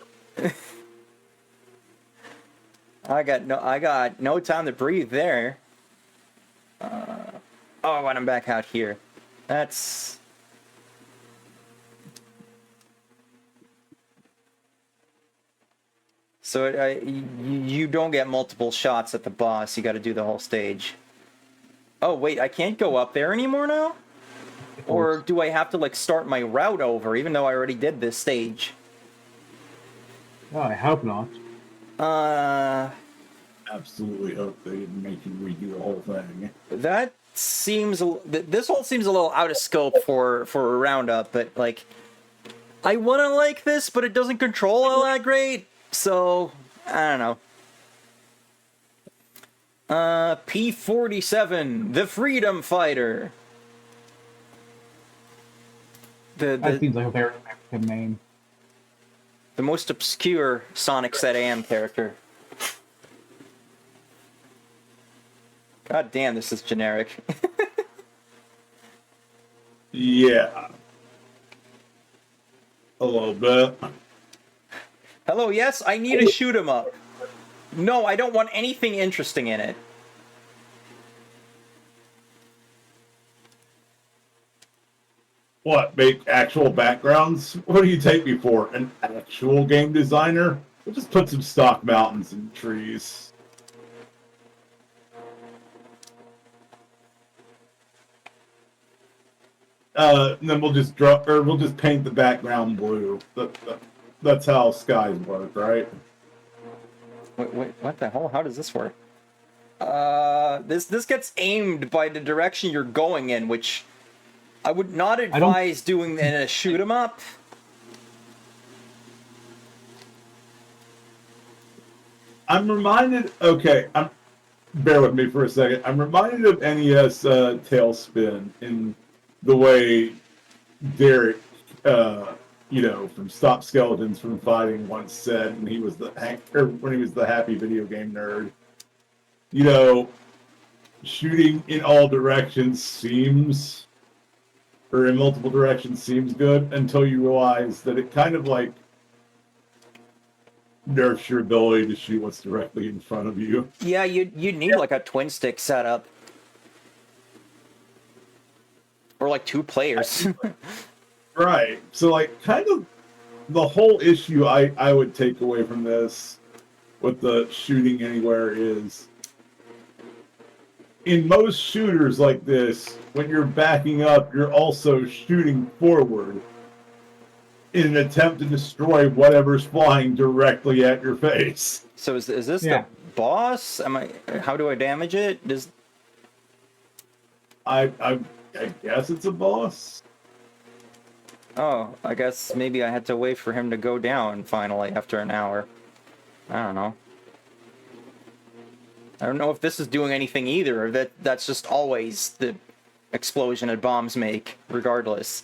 I got no time to breathe there. Oh, and I'm back out here. That's... So you don't get multiple shots at the boss. You got to do the whole stage. Oh wait, I can't go up there anymore now? Or do I have to like start my route over, even though I already did this stage? Oh, I hope not. Absolutely hope they didn't make you redo the whole thing. That seems... This whole seems a little out of scope for a Roundup, but like... I want to like this, but it doesn't control all that great. So, I don't know. P-47, the Freedom Fighter. That seems like a very Mexican name. The most obscure Sonic ZAM character. God damn, this is generic. Yeah. A little bit. Hello, yes, I need to shoot him up. No, I don't want anything interesting in it. What, make actual backgrounds? What do you take me for? An actual game designer? We'll just put some stock mountains and trees. And then we'll just we'll just paint the background blue. That's how skies work, right? Wait, what the hell? How does this work? This gets aimed by the direction you're going in, which I would not advise doing in a shoot 'em up. I'm reminded. Okay, bear with me for a second. I'm reminded of NES Tailspin in the way Derek, from Stop Skeletons from Fighting once said when he was the happy video game nerd. You know, shooting in all directions seems, or in multiple directions seems good until you realize that it kind of like nerfs your ability to shoot what's directly in front of you. Yeah, you need like a twin stick setup. Or like 2 players. Right. So like kind of the whole issue I would take away from this with the shooting anywhere is in most shooters like this, when you're backing up, you're also shooting forward. in an attempt to destroy whatever's flying directly at your face. So is this Yeah. the boss? How do I damage it? I guess it's a boss. Oh, I guess maybe I had to wait for him to go down finally after an hour. I don't know. I don't know if this is doing anything either, or that's just always the explosion that bombs make, regardless.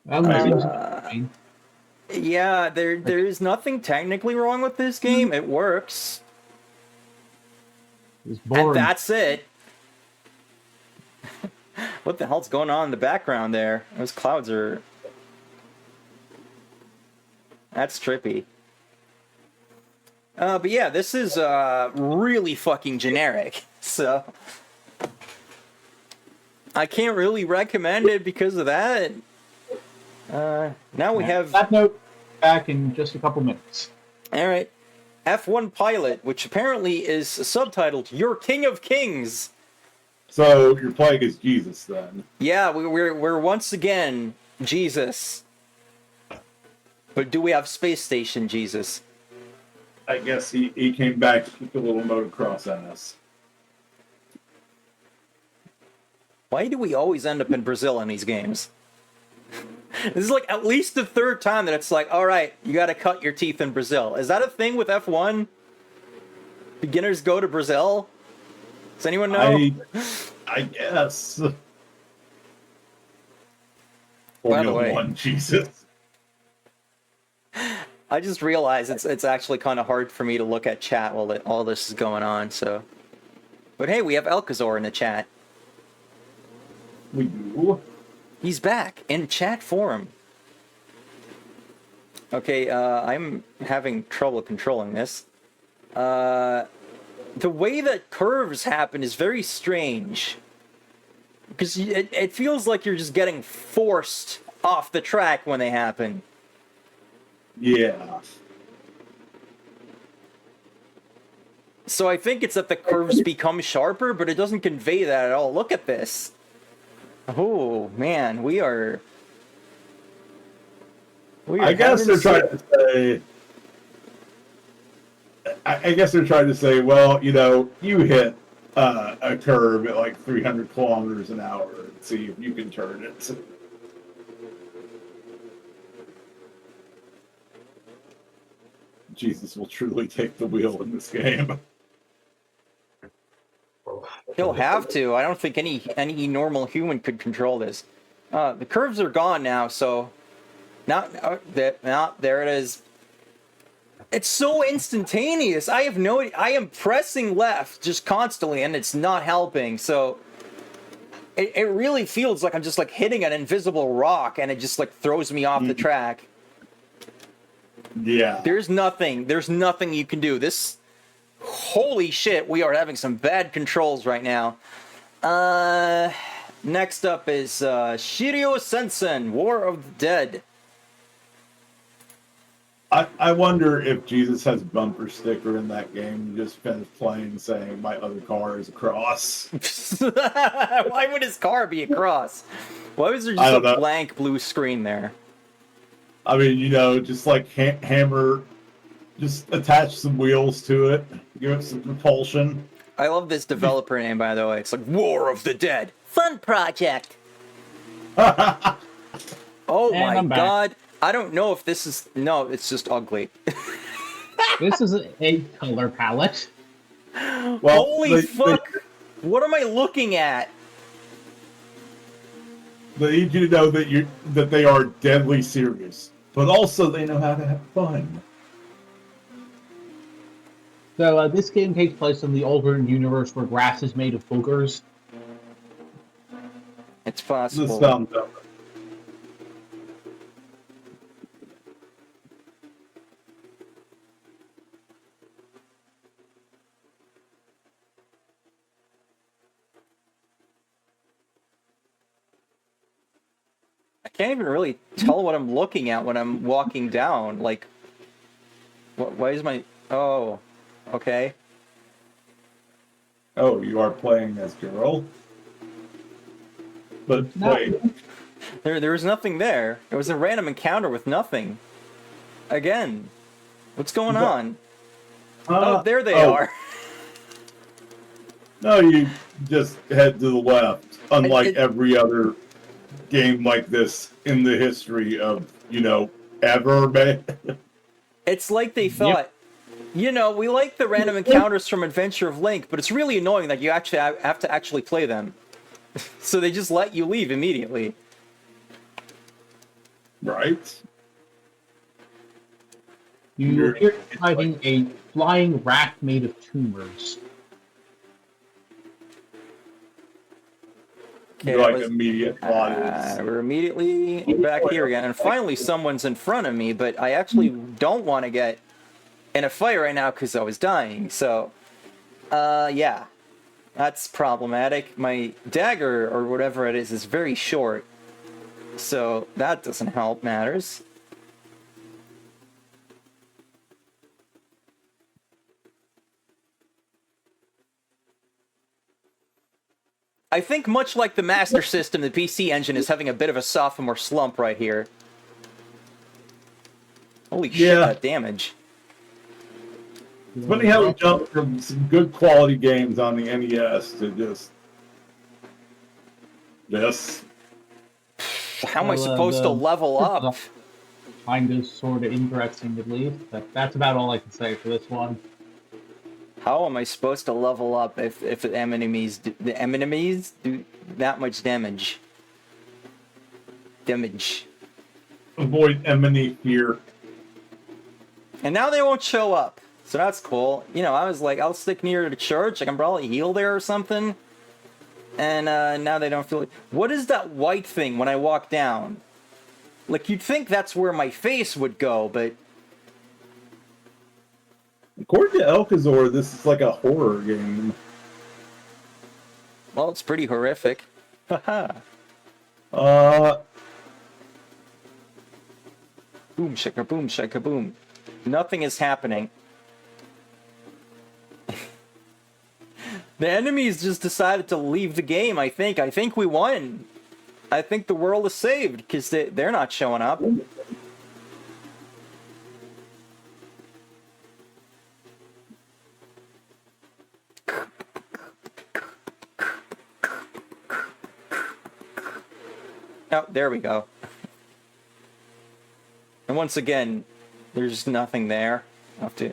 Well, it seems fine. Yeah, there is nothing technically wrong with this game. It works. It's And boring. that's it. What the hell's going on in the background there? Those clouds are... That's trippy. But yeah, this is really fucking generic. So... I can't really recommend it because of that. Now we have... That note back in just a couple minutes. Alright. F1 Pilot, which apparently is subtitled Your King of Kings. So you're playing as Jesus then. Yeah, we're once again Jesus. But do we have Space Station Jesus? I guess he came back to kick a little motocross at us. Why do we always end up in Brazil in these games? This is like at least the third time that it's like, alright, you gotta cut your teeth in Brazil. Is that a thing with F1? Beginners go to Brazil? Does anyone know? I guess. By the Formula way- One, Jesus. I just realized it's actually kind of hard for me to look at chat while all this is going on, so... But hey, we have Alcazar in the chat. We do. He's back in chat form. Okay, I'm having trouble controlling this. The way that curves happen is very strange. Because it feels like you're just getting forced off the track when they happen. Yeah. So I think it's that the curves become sharper, but it doesn't convey that at all. Look at this. Oh, man, we are I guess they're having trying to say. I guess they're trying to say, well, you know, you hit a curve at like 300 kilometers an hour and see if you can turn it. Jesus will truly take the wheel in this game. He'll have to. I don't think any normal human could control this. The curves are gone now, so there it is. It's so instantaneous. I am pressing left just constantly, and it's not helping. So it really feels like I'm just like hitting an invisible rock, and it just like throws me off the track. Yeah. There's nothing you can do. Holy shit, we are having some bad controls right now. Next up is Shiryō Sensen, War of the Dead. I wonder if Jesus has a bumper sticker in that game and just finished playing saying, my other car is a cross. Why would his car be a cross? Why was there I just don't a know. blank blue screen there? I mean, you know, just like hammer, just attach some wheels to it, give it some propulsion. I love this developer name, by the way. It's like War of the Dead. Fun project. Oh And my I'm back. god. I don't know if this is... No, it's just ugly. This is a color palette. Well, Holy fuck! What am I looking at? They need you to know that they are deadly serious, but also they know how to have fun. So this game takes place in the alternate universe where grass is made of boogers. It's This possible. sounds dumb. I can't even really tell what I'm looking at when I'm walking down. Like, why is my... Oh, okay. Oh, you are playing as girl? But No. wait, There was nothing there. It was a random encounter with nothing. Again, what's going on? Oh, there they are. No, you just head to the left. Unlike It- every other game like this in the history of, ever, man. It's like they thought, we like the random encounters from Adventure of Link, but it's really annoying that you actually have to actually play them. So they just let you leave immediately. Right? You appear to be fighting a flying rat made of tumors. Okay, You're like immediate thought we're immediately back here again, and finally someone's in front of me, but I actually don't want to get in a fight right now because I was dying, so, yeah. That's problematic. My dagger, or whatever it is very short, so that doesn't help matters. I think much like the Master System, the PC Engine is having a bit of a sophomore slump right here. Holy shit, that damage. It's funny how we jumped from some good quality games on the NES to just this. How am I supposed to level up? Kind of, sort of interesting, at least. That's about all I can say for this one. How am I supposed to level up if the enemies do that much damage? Avoid enemy fear. And now they won't show up, so that's cool. I was like, I'll stick near the church. I can probably heal there or something. And now they don't feel it. What is that white thing when I walk down? Like, you'd think that's where my face would go, but... According to Alcazor, this is like a horror game. Well, it's pretty horrific. Haha. Boom, shaka, boom, shaka, boom. Nothing is happening. The enemies just decided to leave the game, I think. I think we won. I think the world is saved, because they're not showing up. Oh, there we go. And once again, there's nothing there. I'll have to...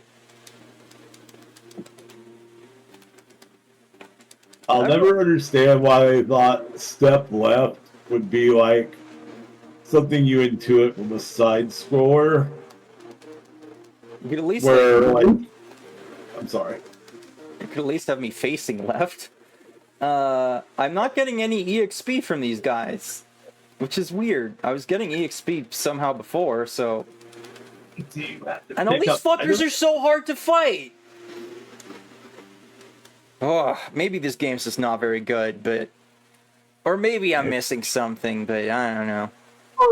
I'll never understand why they thought step left would be like something you intuit from a side scroller. You could at least I'm sorry. You could at least have me facing left. I'm not getting any EXP from these guys, which is weird. I was getting EXP somehow before, so... And all these fuckers are so hard to fight! Oh, maybe this game's just not very good, but... Or maybe I'm missing something, but I don't know.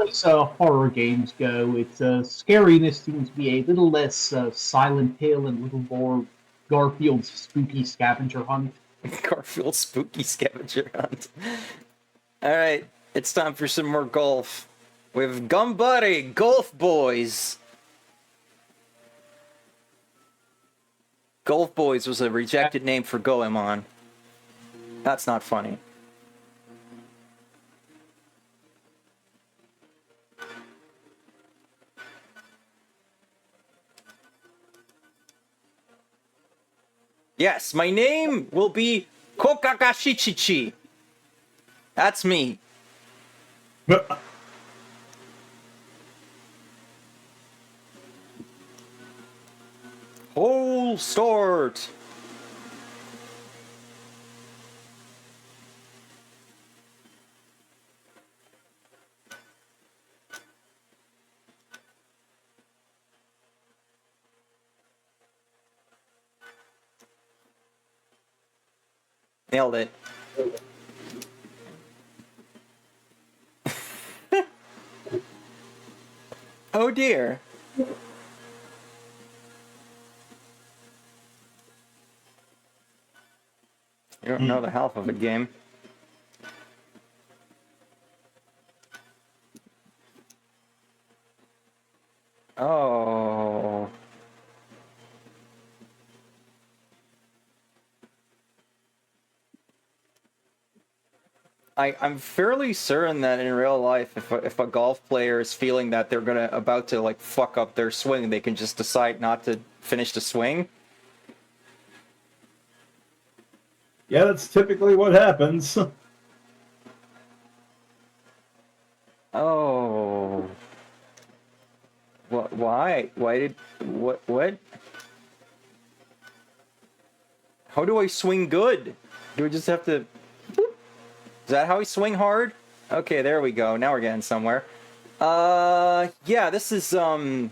As far as horror games go, its scariness seems to be a little less Silent Hill and a little more Garfield's spooky scavenger hunt. Garfield's spooky scavenger hunt. Alright, it's time for some more golf. With Ganbare Golf Boys. Golf Boys was a rejected name for Goemon. That's not funny. Yes, my name will be Kokakashichichi. That's me. Whole start. Nailed it. Oh dear. You don't know the half of a game. Oh. I'm fairly certain that in real life, if a golf player is feeling that they're about to like fuck up their swing, they can just decide not to finish the swing. Yeah, that's typically what happens. Oh. What? Why? Why did? What? What? How do I swing good? Do I just have to? Is that how I swing hard? Okay, there we go. Now we're getting somewhere. Yeah, this is trying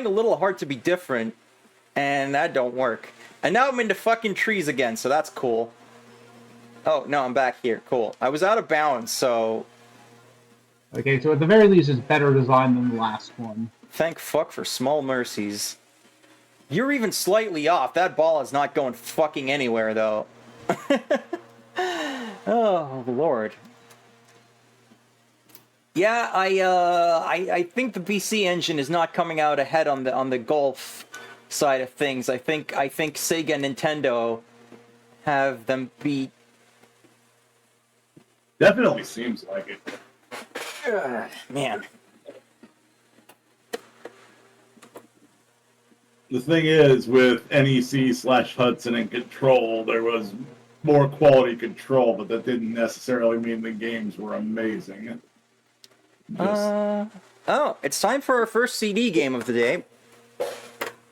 a little hard to be different, and that don't work. And now I'm into fucking trees again, so that's cool. Oh no, I'm back here. Cool. I was out of bounds, so Okay, so at the very least, it's better design than the last one. thank fuck for small mercies. You're even slightly off. That ball is not going fucking anywhere, though. Oh, Lord. Yeah, I think the PC engine is not coming out ahead on the golf side of things. I think Sega and Nintendo have them beat. Definitely seems like it. Man. The thing is, with NEC/Hudson in control, there was more quality control, but that didn't necessarily mean the games were amazing. Oh, it's time for our first CD game of the day.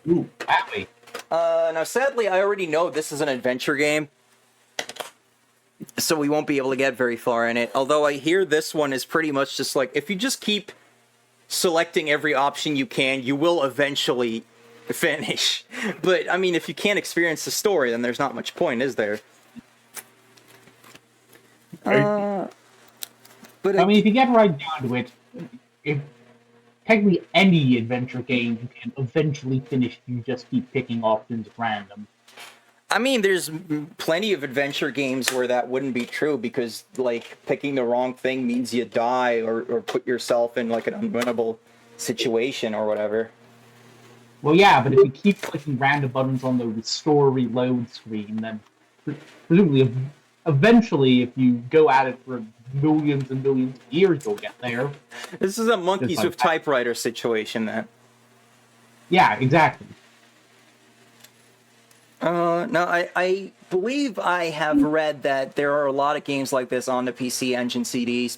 Ooh. Happy. Now sadly, I already know this is an adventure game, so we won't be able to get very far in it. Although I hear this one is pretty much just like, if you just keep selecting every option you can, you will eventually finish. But, I mean, if you can't experience the story, then there's not much point, is there? Right. But I mean, if you get right down to it, if technically any adventure game you can eventually finish, you just keep picking options at random. I mean, there's plenty of adventure games where that wouldn't be true, because, like, picking the wrong thing means you die or put yourself in, like, an unwinnable situation or whatever. Well, yeah, but if you keep clicking random buttons on the restore reload screen, then presumably eventually, if you go at it for millions and millions of years, you'll get there. This is a monkeys like with that. typewriter situation, then. Yeah, exactly. No, I believe I have read that there are a lot of games like this on the PC Engine CDs,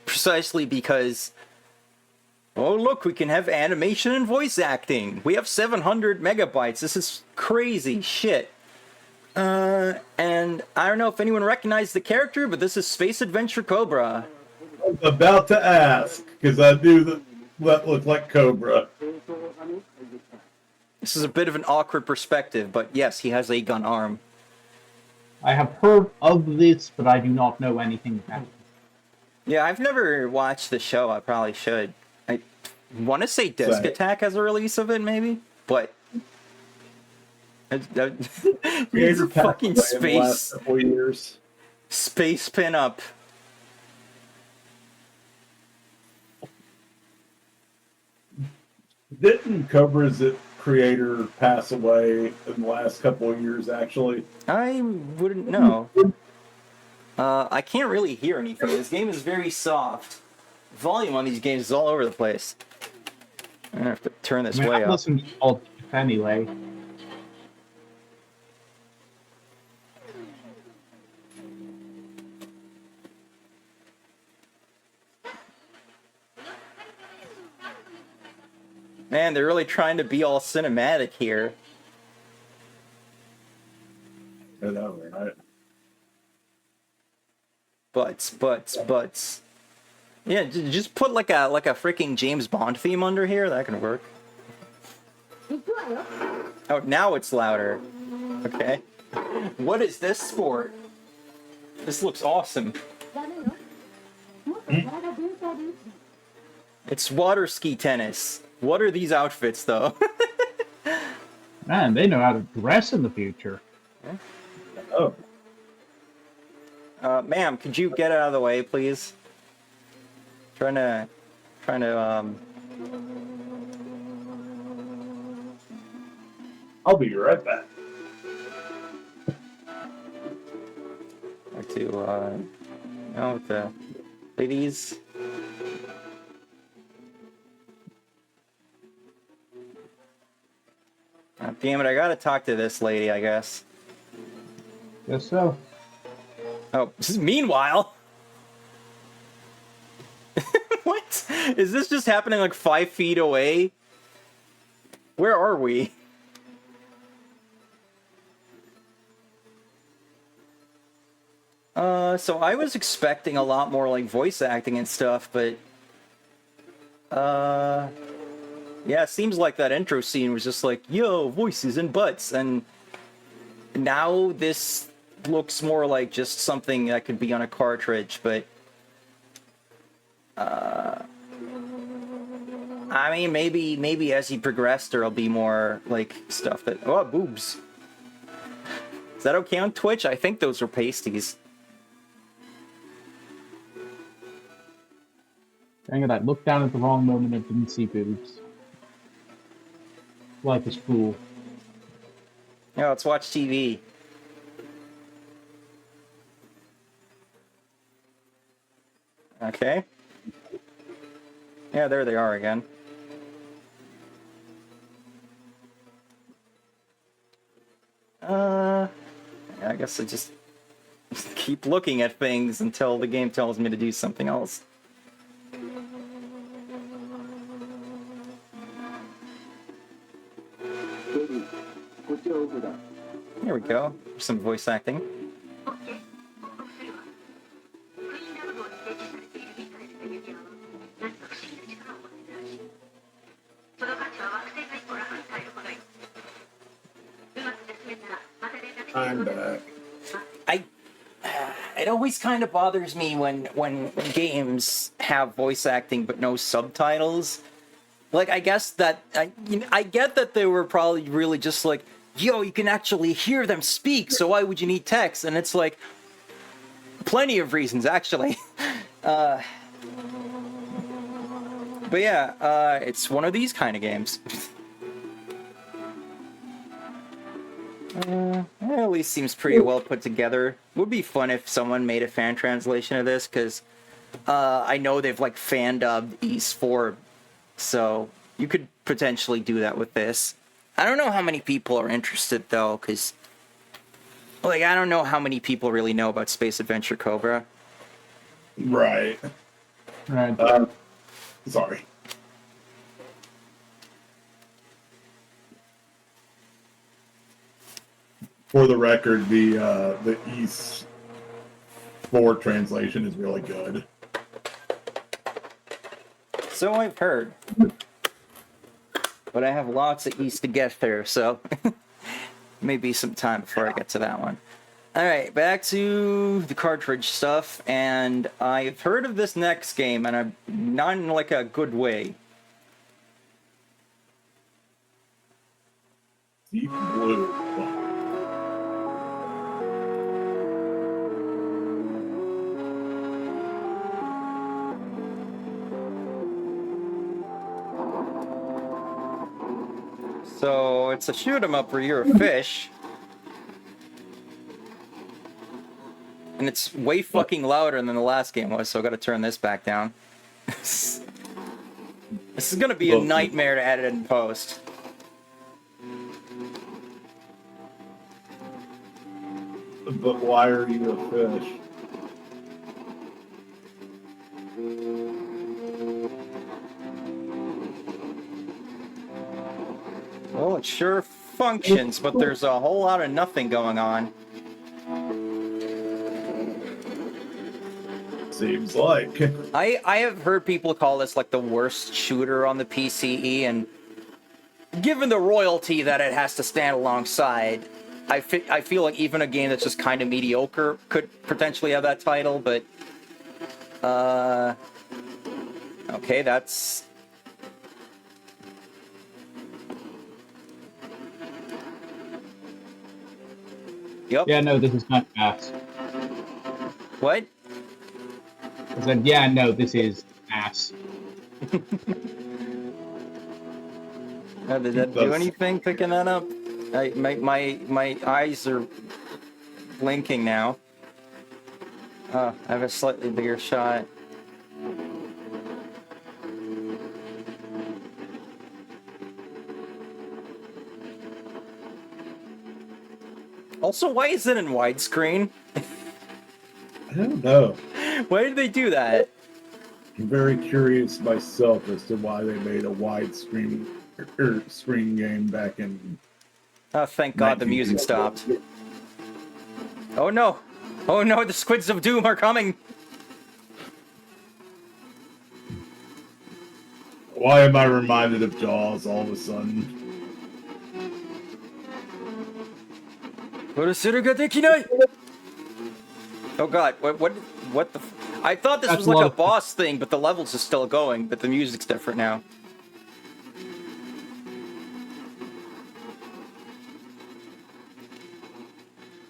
precisely because, oh look, we can have animation and voice acting. We have 700 megabytes. This is crazy shit. And I don't know if anyone recognized the character, but this is Space Adventure Cobra. I was about to ask, because I knew that looked like Cobra. This is a bit of an awkward perspective, but yes, he has a gun arm. I have heard of this, but I do not know anything about it. Yeah, I've never watched the show. I probably should. I want to say Disc Same. Attack has a release of it, maybe, but it's Creator a fucking passed away in the last space couple years. pinup. Didn't Cobra's creator pass away in the last couple of years, actually? I wouldn't know. I can't really hear anything. This game is very soft. Volume on these games is all over the place. I'm gonna have to turn this I mean, way I've up. listened to all this anyway. Man, they're really trying to be all cinematic here. I know, right? Butts. Yeah, just put like a freaking James Bond theme under here. That can work. Oh, now it's louder. Okay. What is this sport? This looks awesome. It's water ski tennis. What are these outfits, though? Man, they know how to dress in the future. Oh, Ma'am, could you get out of the way, please? Trying to I'll be right back. Back to, the ladies. Oh, damn it, I gotta talk to this lady, I guess. Guess so. Oh, meanwhile... What? Is this just happening like 5 feet away? Where are we? So I was expecting a lot more like voice acting and stuff, but yeah, it seems like that intro scene was just like, yo, voices and butts, and now this looks more like just something that could be on a cartridge, but I mean, maybe as he progressed, there'll be more like stuff that, oh, boobs. Is that okay on Twitch? I think those were pasties. Dang it, I looked down at the wrong moment and didn't see boobs. Life is cruel. Yeah, let's watch TV. Okay. Yeah, there they are again. I guess I just keep looking at things until the game tells me to do something else. Here we go. Some voice acting. I'm back. It always kind of bothers me when games have voice acting but no subtitles. Like, I guess that I get that they were probably really just like, yo, you can actually hear them speak, so why would you need text? And it's like, plenty of reasons, actually. But yeah, it's one of these kind of games. At least seems pretty well put together. Would be fun if someone made a fan translation of this, because I know they've like fan dubbed East 4, so you could potentially do that with this. I don't know how many people are interested though, because like I don't know how many people really know about Space Adventure Cobra. Right. Right. Sorry. For the record, the East 4 translation is really good. So I've heard. But I have lots of East to get there, so maybe some time before I get to that one. Alright, back to the cartridge stuff, and I've heard of this next game, and I'm not in like a good way. Deep Blue. So it's a shoot 'em up where you're a fish. And it's way fucking louder than the last game was, so I gotta turn this back down. This is gonna be a nightmare to edit in post. But why are you a fish? Well, it sure functions, but there's a whole lot of nothing going on. Seems like. I have heard people call this like the worst shooter on the PCE, and given the royalty that it has to stand alongside, I feel like even a game that's just kind of mediocre could potentially have that title, but okay, that's... Yep. Yeah, no, this is not ass. What? I said, yeah, no, this is ass. Did that do anything picking that up? My eyes are blinking now. I have a slightly bigger shot. Also, why is it in widescreen? I don't know. Why did they do that? I'm very curious myself as to why they made a widescreen screen game back in. Oh, thank God the music stopped. Oh no! Oh no, the Squids of Doom are coming! Why am I reminded of Jaws all of a sudden? Oh God, what the... I thought this That's was a like lot a of- boss thing, but the levels are still going, but the music's different now.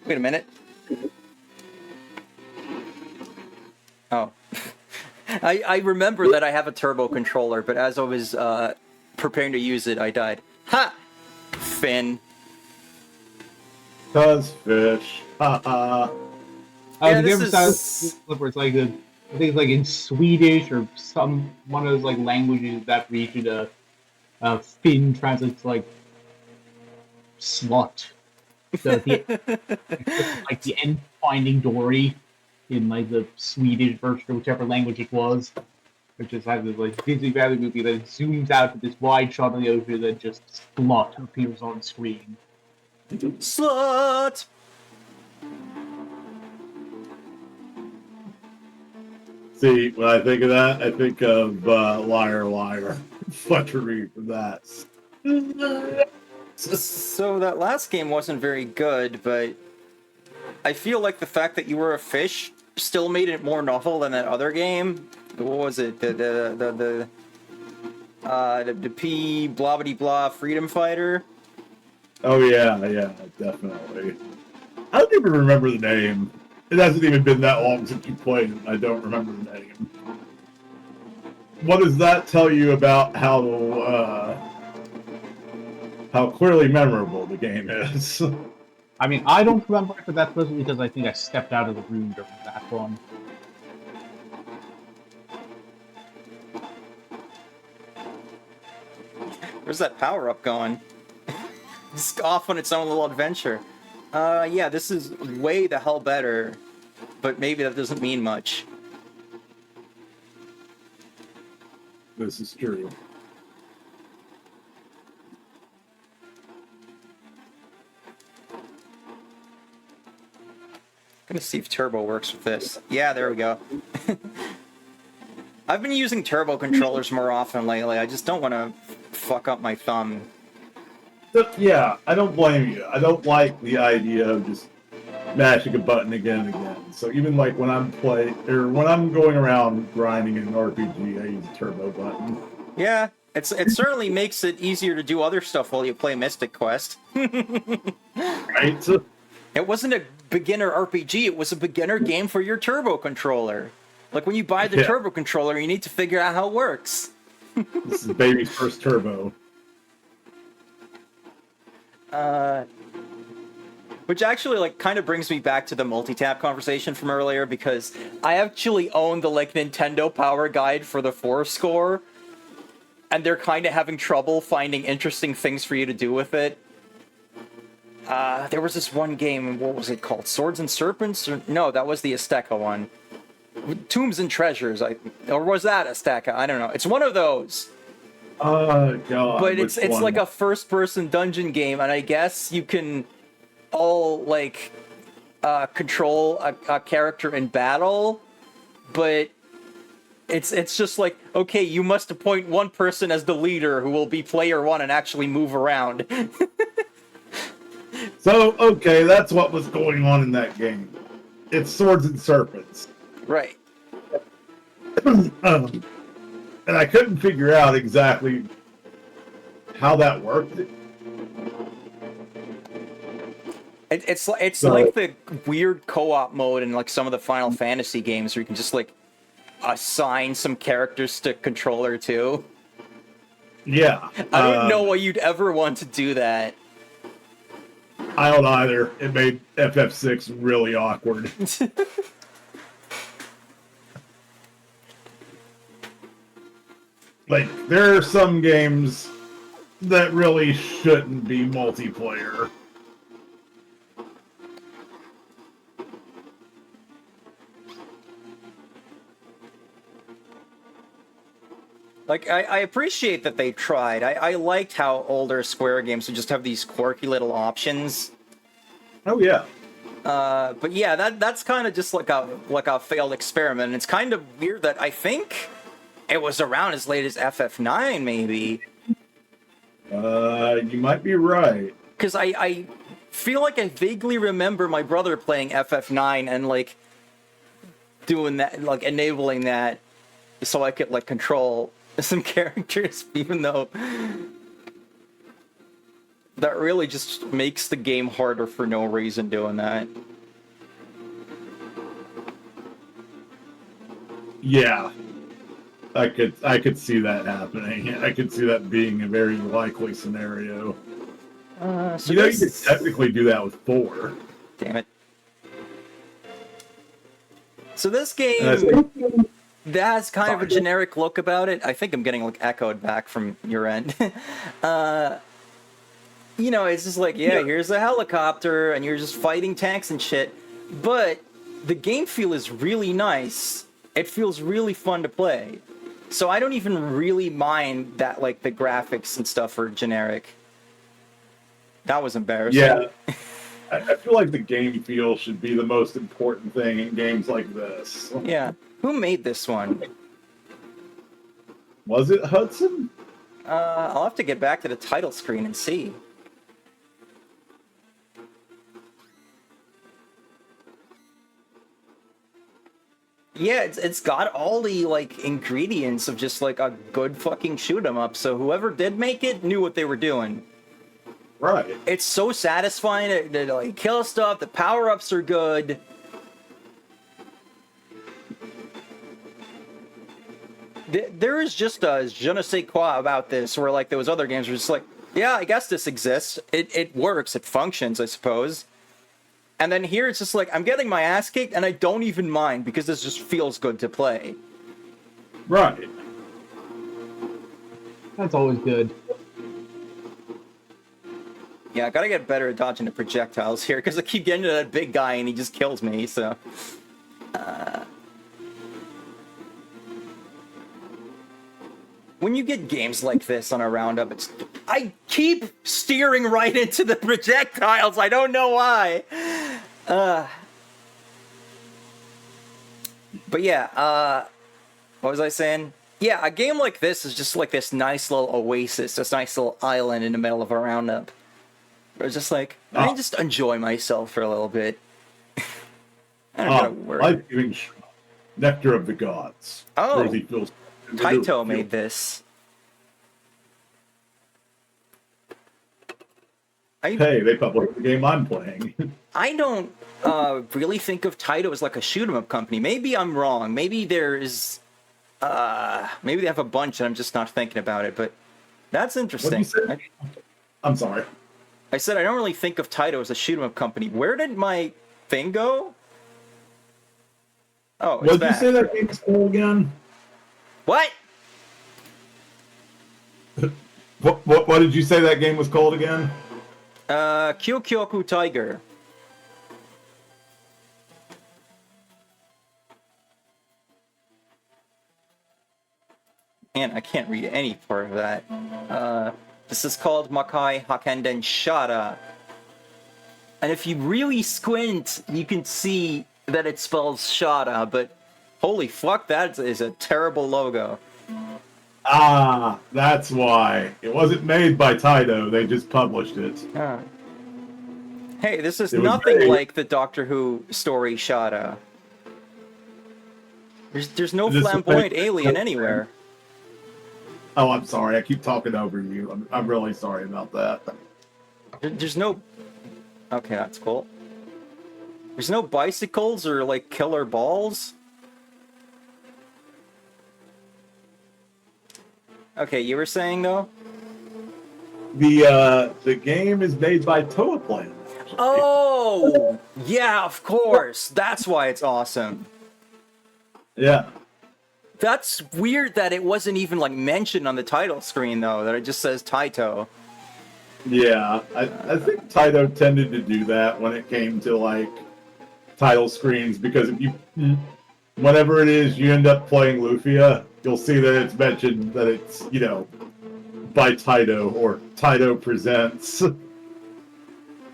Wait a minute. Oh. I remember that I have a turbo controller, but as I was preparing to use it, I died. Ha! Finn. Cause fish. Haha. Yeah, Did you this ever is- saw where it's like I think it's like in Swedish or one of those like languages of that region, Finn translates to like slut. So like the end finding Dory in like the Swedish version or whichever language it was. Which just has this like Disney Valley movie that zooms out to this wide shot of the ocean that just slut appears on screen. Slut! See, when I think of that, I think of Liar Liar. Fletchery for that. So that last game wasn't very good, but I feel like the fact that you were a fish still made it more novel than that other game. What was it? The P blah blah freedom fighter. Oh yeah, definitely. I don't even remember the name. It hasn't even been that long since you played it. I don't remember the name. What does that tell you about how clearly memorable the game is? I mean, I don't remember it, but that's mostly because I think I stepped out of the room during that one. Where's that power up going? It's off on its own little adventure. Yeah, this is way the hell better, but maybe that doesn't mean much. This is true. Gonna see if turbo works with this. Yeah, there we go. I've been using turbo controllers more often lately. I just don't want to fuck up my thumb. But, yeah, I don't blame you. I don't like the idea of just mashing a button again and again. So even like when I'm when I'm going around grinding in an RPG, I use a turbo button. Yeah, it certainly makes it easier to do other stuff while you play Mystic Quest. Right? It wasn't a beginner RPG, it was a beginner game for your turbo controller. Like when you buy the turbo controller, you need to figure out how it works. This is baby's first turbo. Which actually like kind of brings me back to the multi-tap conversation from earlier, because I actually own the like Nintendo Power Guide for the 4-score, and they're kind of having trouble finding interesting things for you to do with it. There was this one game, what was it called? Swords and Serpents? No, that was the Azteca one. Tombs and Treasures, or was that Azteca? I don't know. It's one of those. Oh god. But it's which one? like a first-person dungeon game, and I guess you can all like control a character in battle, but it's just like, okay, you must appoint one person as the leader who will be player one and actually move around. So, okay, that's what was going on in that game. It's Swords and Serpents. Right. And I couldn't figure out exactly how that worked. It's So- like the weird co-op mode in like some of the Final Fantasy games where you can just like assign some characters to controller too. Yeah. I don't know why you'd ever want to do that. I don't either. It made FF6 really awkward. Like, there are some games that really shouldn't be multiplayer. Like, I appreciate that they tried. I liked how older Square games would just have these quirky little options. Oh, yeah. But yeah, that's kind of just like a failed experiment. And it's kind of weird that I think it was around as late as FF9, maybe. You might be right. Because I feel like I vaguely remember my brother playing FF9 and, like, doing that, like, enabling that so I could, like, control some characters, even though that really just makes the game harder for no reason doing that. Yeah. I could see that happening. I could see that being a very likely scenario. So you could technically do that with 4. Damn it. So this game that has kind of a generic look about it. I think I'm getting, like, echoed back from your end. You know, it's just like, yeah, here's a helicopter, and you're just fighting tanks and shit. But the game feel is really nice. It feels really fun to play. So I don't even really mind that, like, the graphics and stuff are generic. That was embarrassing. Yeah. I feel like the game feel should be the most important thing in games like this. Yeah. Who made this one? Was it Hudson? I'll have to get back to the title screen and see. Yeah, it's got all the, like, ingredients of just, like, a good fucking shoot 'em up. So whoever did make it knew what they were doing. Right. It's so satisfying to like, kill stuff. The power-ups are good. There is just a je ne sais quoi about this, where, like, those other games are just like, yeah, I guess this exists. It works. It functions, I suppose. And then here it's just like, I'm getting my ass kicked, and I don't even mind, because this just feels good to play. Right. That's always good. Yeah, I gotta get better at dodging the projectiles here, because I keep getting to that big guy, and he just kills me, so... When you get games like this on a roundup, I keep steering right into the projectiles. I don't know why. But yeah, what was I saying? Yeah, a game like this is just like this nice little oasis, this nice little island in the middle of a roundup. Where it's just like, I can just enjoy myself for a little bit. I don't gotta worry. Life-giving Nectar of the Gods. Oh. Rosie feels Taito made this. Hey, they published the game I'm playing. I don't really think of Taito as like a shoot 'em up company. Maybe I'm wrong. Maybe there's maybe they have a bunch and I'm just not thinking about it, but that's interesting. What did you say? I'm sorry. I said I don't really think of Taito as a shoot 'em up company. Where did my thing go? Oh, it's What did back. you say that game's called again? What? What did you say that game was called again? Kyūkyoku Tiger. Man, I can't read any part of that. This is called Makai, Hakkenden, Shada. And if you really squint, you can see that it spells Shada, but holy fuck, that is a terrible logo. Ah, that's why. It wasn't made by Taito, they just published it. Hey, this is It was nothing made- like the Doctor Who story Shada. There's no This was flamboyant made- alien anywhere. Oh, I'm sorry. I keep talking over you. I'm really sorry about that. There's no... Okay, that's cool. There's no bicycles or, like, killer balls? Okay, you were saying, though? The game is made by Toaplan. Oh, yeah, of course. That's why it's awesome. Yeah. That's weird that it wasn't even like mentioned on the title screen though. That it just says Taito. Yeah, I think Taito tended to do that when it came to like title screens because if you, whenever it is you end up playing Lufia, you'll see that it's mentioned that it's, you know, by Taito or Taito presents.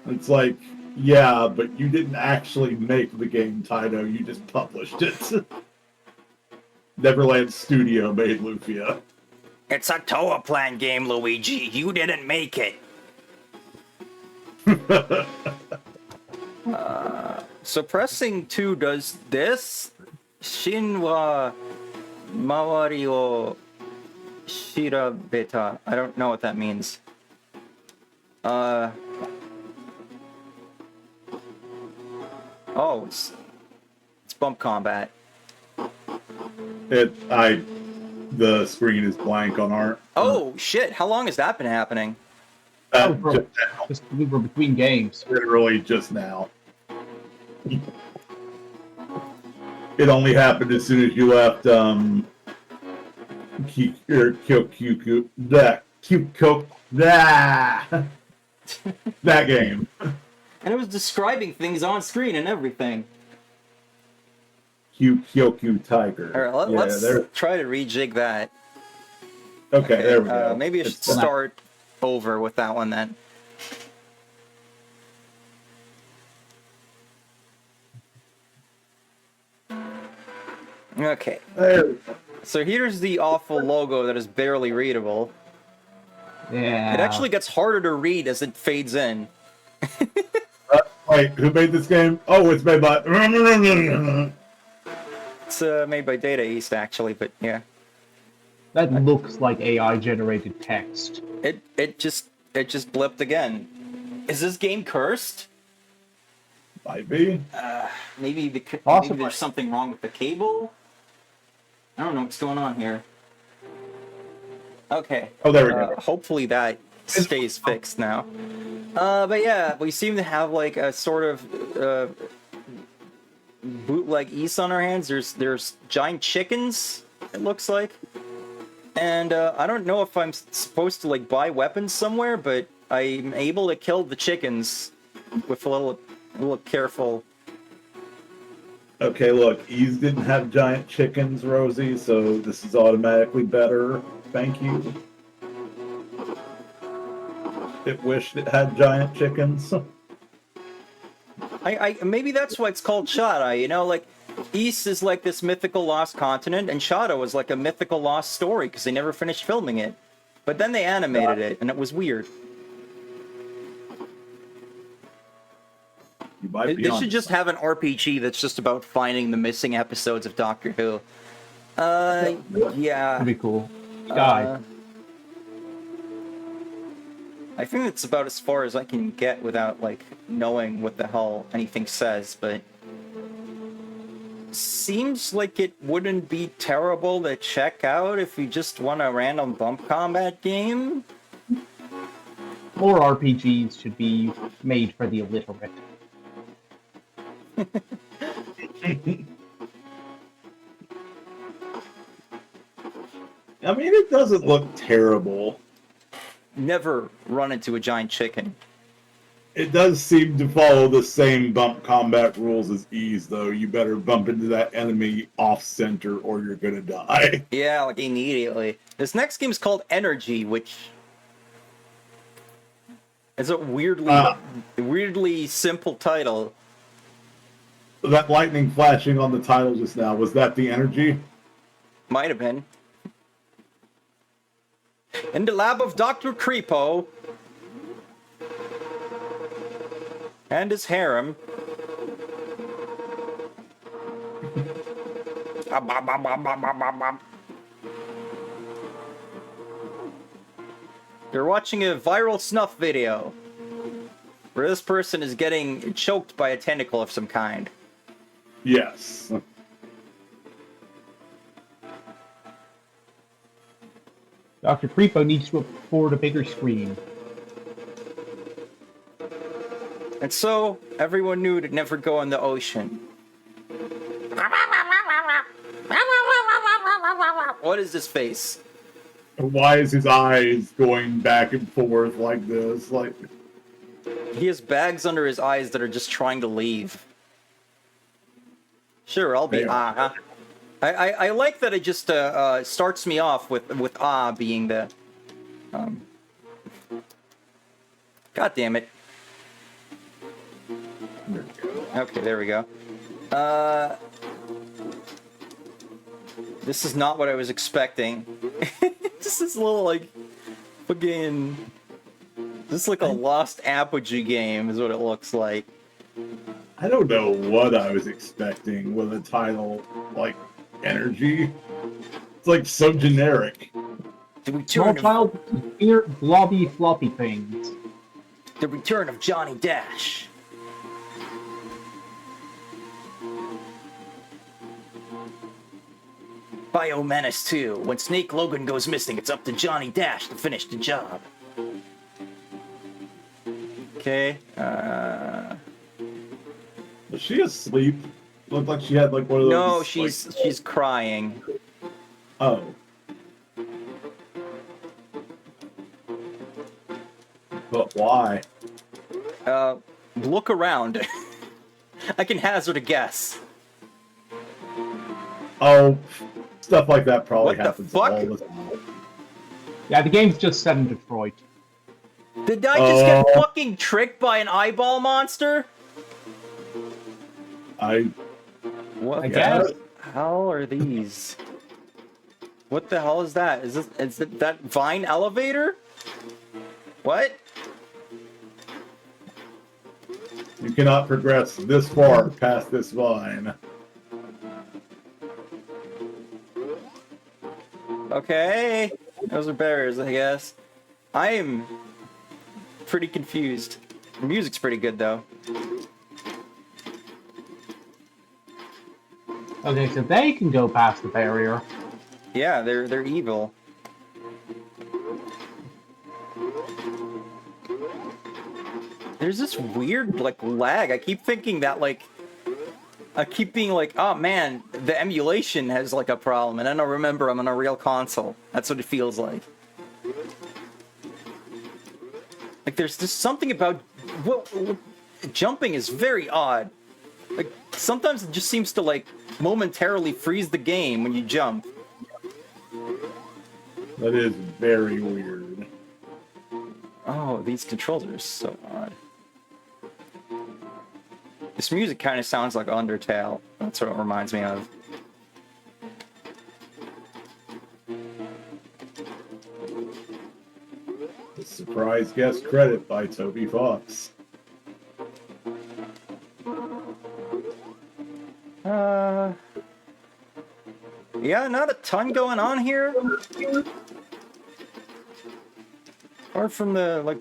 It's like, yeah, but you didn't actually make the game Taito, you just published it. Neverland Studio made Lufia. It's a Toa Plan game, Luigi. You didn't make it. Suppressing 2 does this. Shin wa mawari o shirabeta. I don't know what that means. Oh, it's bump combat. The screen is blank on art. Oh shit! How long has that been happening? Just We were between games. literally just now. It only happened as soon as you left Kyūkyoku that game. And it was describing things on screen and everything. Kyūkyoku Tiger. All right, let's try to rejig that. Okay, there we go. Maybe I should start over with that one then. Okay. There we go. So here's the awful logo that is barely readable. Yeah. It actually gets harder to read as it fades in. Wait, who made this game? Oh, it's made by... It's made by Data East, actually, but yeah. That looks like AI generated text. It just blipped again. Is this game cursed? Might be. Maybe maybe Possibly. there's something wrong with the cable? I don't know what's going on here. Okay. Oh, there we go. Hopefully that stays fixed now. But yeah, we seem to have like a sort of bootleg East on our hands. There's giant chickens, it looks like. And I don't know if I'm supposed to like buy weapons somewhere, but I'm able to kill the chickens with a little careful. Okay, look, Ease didn't have giant chickens, Rosie, so this is automatically better. Thank you. It wished it had giant chickens. I maybe that's why it's called Shada, you know, like East is like this mythical lost continent, and Shada was like a mythical lost story because they never finished filming it. But then they animated it, and it was weird. You might be They on should just have an RPG that's just about finding the missing episodes of Doctor Who. Yeah. That'd be cool. Guy. I think it's about as far as I can get without, like, knowing what the hell anything says, but... Seems like it wouldn't be terrible to check out if you just want a random bump combat game. More RPGs should be made for the illiterate. I mean, it doesn't look terrible. Never run into a giant chicken. It does seem to follow the same bump combat rules as Ease, though. You better bump into that enemy off-center or you're gonna die. Yeah, like immediately. This next game is called Energy, which is a weirdly simple title. That lightning flashing on the title just now, was that the energy? Might have been. In the lab of Dr. Creepo and his harem. You're watching a viral snuff video where this person is getting choked by a tentacle of some kind. Yes. Dr. Creepo needs to afford a bigger screen. And And so, everyone knew to never go in the ocean. What is this face? Why is his eyes going back and forth like this? Like, He has bags under his eyes that are just trying to leave. Sure, I'll be They are. huh? I like that it just starts me off with being the God damn it. Okay, there we go. This is not what I was expecting. Just this little like fucking this is like a lost apogee game is what it looks like. I don't know what I was expecting with a title like Energy. It's like so generic. The Small return of, child, weird, blobby, floppy things. the return of Johnny Dash. Bio Menace 2. When Snake Logan goes missing, it's up to Johnny Dash to finish the job. Okay, Was she asleep? Looked like she had like one of those. no, like- she's crying. Oh. But why? Look around. I can hazard a guess. Oh, stuff like that probably What the happens fuck? all the time. Yeah, the game's just set in Detroit. Did I just get fucking tricked by an eyeball monster? What I the guess. hell are these? What the hell is that? Is it that Vine elevator? What? You cannot progress this far past this vine. Okay. Those are barriers, I guess. I am pretty confused. The music's pretty good though. Okay, so they can go past the barrier. Yeah, they're evil. There's this weird like lag. I keep thinking that like I keep being like, oh man, the emulation has like a problem, and then I remember I'm on a real console. That's what it feels like. Like there's just something about jumping is very odd. Like sometimes it just seems to like momentarily freeze the game when you jump. That is very weird. Oh, these controls are so odd. This music kind of sounds like Undertale. That's what it reminds me of. The surprise guest credit by Toby Fox. Yeah, not a ton going on here. Apart from the like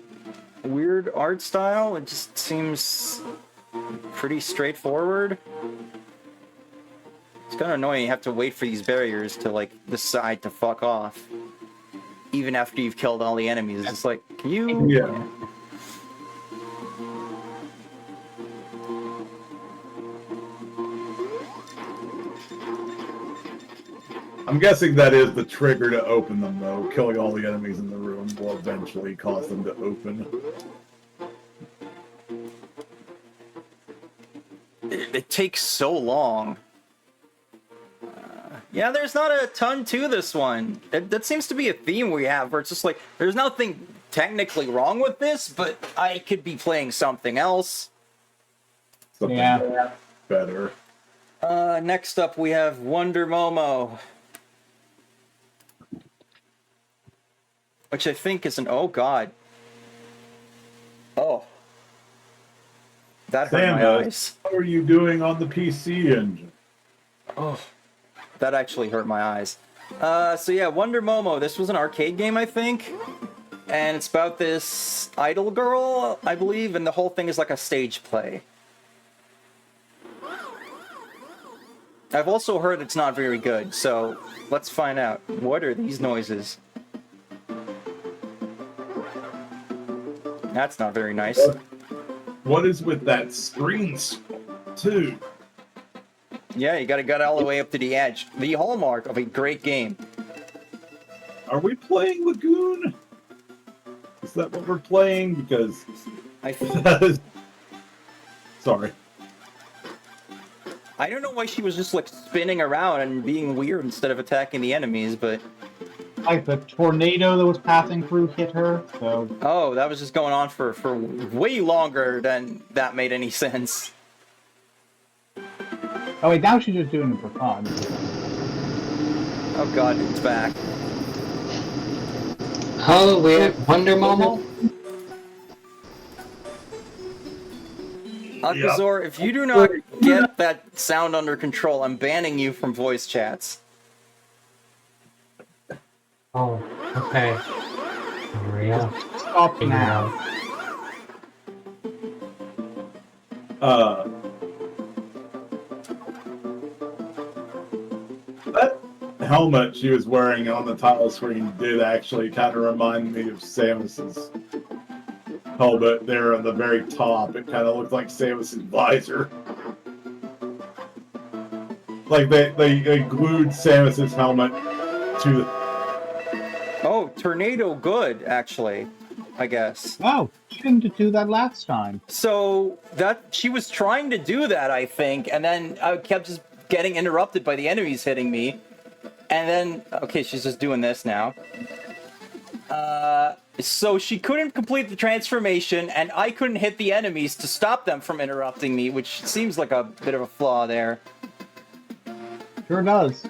weird art style, it just seems pretty straightforward. It's kind of annoying. You have to wait for these barriers to like decide to fuck off, even after you've killed all the enemies. It's like, can you? Yeah. I'm guessing that is the trigger to open them, though. Killing all the enemies in the room will eventually cause them to open. It takes so long. Yeah, there's not a ton to this one. That seems to be a theme we have, where it's just like, there's nothing technically wrong with this, but I could be playing something else. Something Yeah. better. Next up we have Wonder Momo. Which I think is an, oh god. Oh. That hurt my Santa, eyes. how are you doing on the PC engine? Oh. That actually hurt my eyes. So yeah, Wonder Momo. This was an arcade game, I think. And it's about this idol girl, I believe, and the whole thing is like a stage play. I've also heard it's not very good, so let's find out. What are these noises? That's not very nice. What is with that screen too? Yeah, you gotta get all the way up to the edge. The hallmark of a great game. Are we playing Lagoon? Is that what we're playing? Because sorry. I don't know why she was just like spinning around and being weird instead of attacking the enemies, but Like the tornado that was passing through hit her, so... oh, that was just going on for way longer than that made any sense. Oh wait, now she's just doing it for fun. Oh god, it's back. Oh, we're at Wonder Momo? Akazor, if you do not get that sound under control, I'm banning you from voice chats. Oh, okay. Hurry up. Stop Figure now. out. That helmet she was wearing on the title screen did actually kind of remind me of Samus's helmet there on the very top. It kind of looked like Samus's visor. Like they glued Samus's helmet to the... Oh, tornado good, actually, I guess. Oh, she didn't do that last time. So that she was trying to do that, I think, and then I kept just getting interrupted by the enemies hitting me. And then, okay, she's just doing this now. So she couldn't complete the transformation, and I couldn't hit the enemies to stop them from interrupting me, which seems like a bit of a flaw there. Sure does.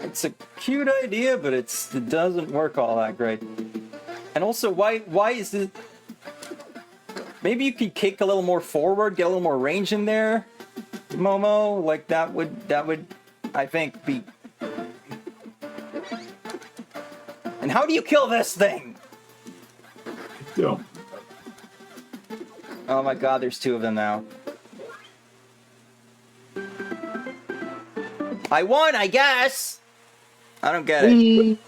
It's a cute idea, but it doesn't work all that great. And also, why is it... Maybe you could kick a little more forward, get a little more range in there, Momo. Like that would, I think, be... And how do you kill this thing? Yeah. Oh my god, there's two of them now. I won, I guess! I don't get it.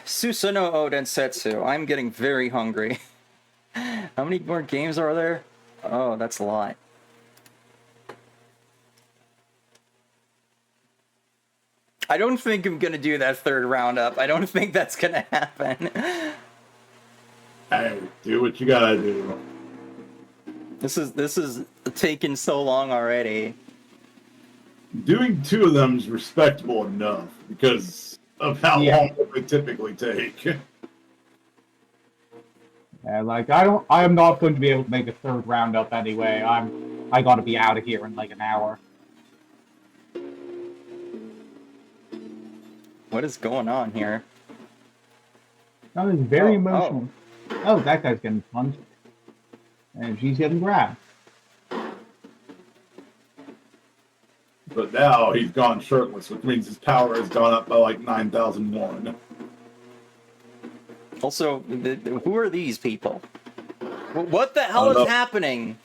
Susano-ou Densetsu. I'm getting very hungry. How many more games are there? Oh, that's a lot. I don't think I'm gonna do that third roundup. I don't think that's gonna happen. Hey, do what you gotta do. This is taking so long already. Doing two of them is respectable enough because of how long they typically take. Yeah, like I am not going to be able to make a third roundup anyway. I gotta be out of here in like an hour. What is going on here? That is very emotional. Oh, that guy's getting punched. And she's getting grabbed. But now he's gone shirtless, which means his power has gone up by like 9,001. Also, who are these people? What the hell is happening?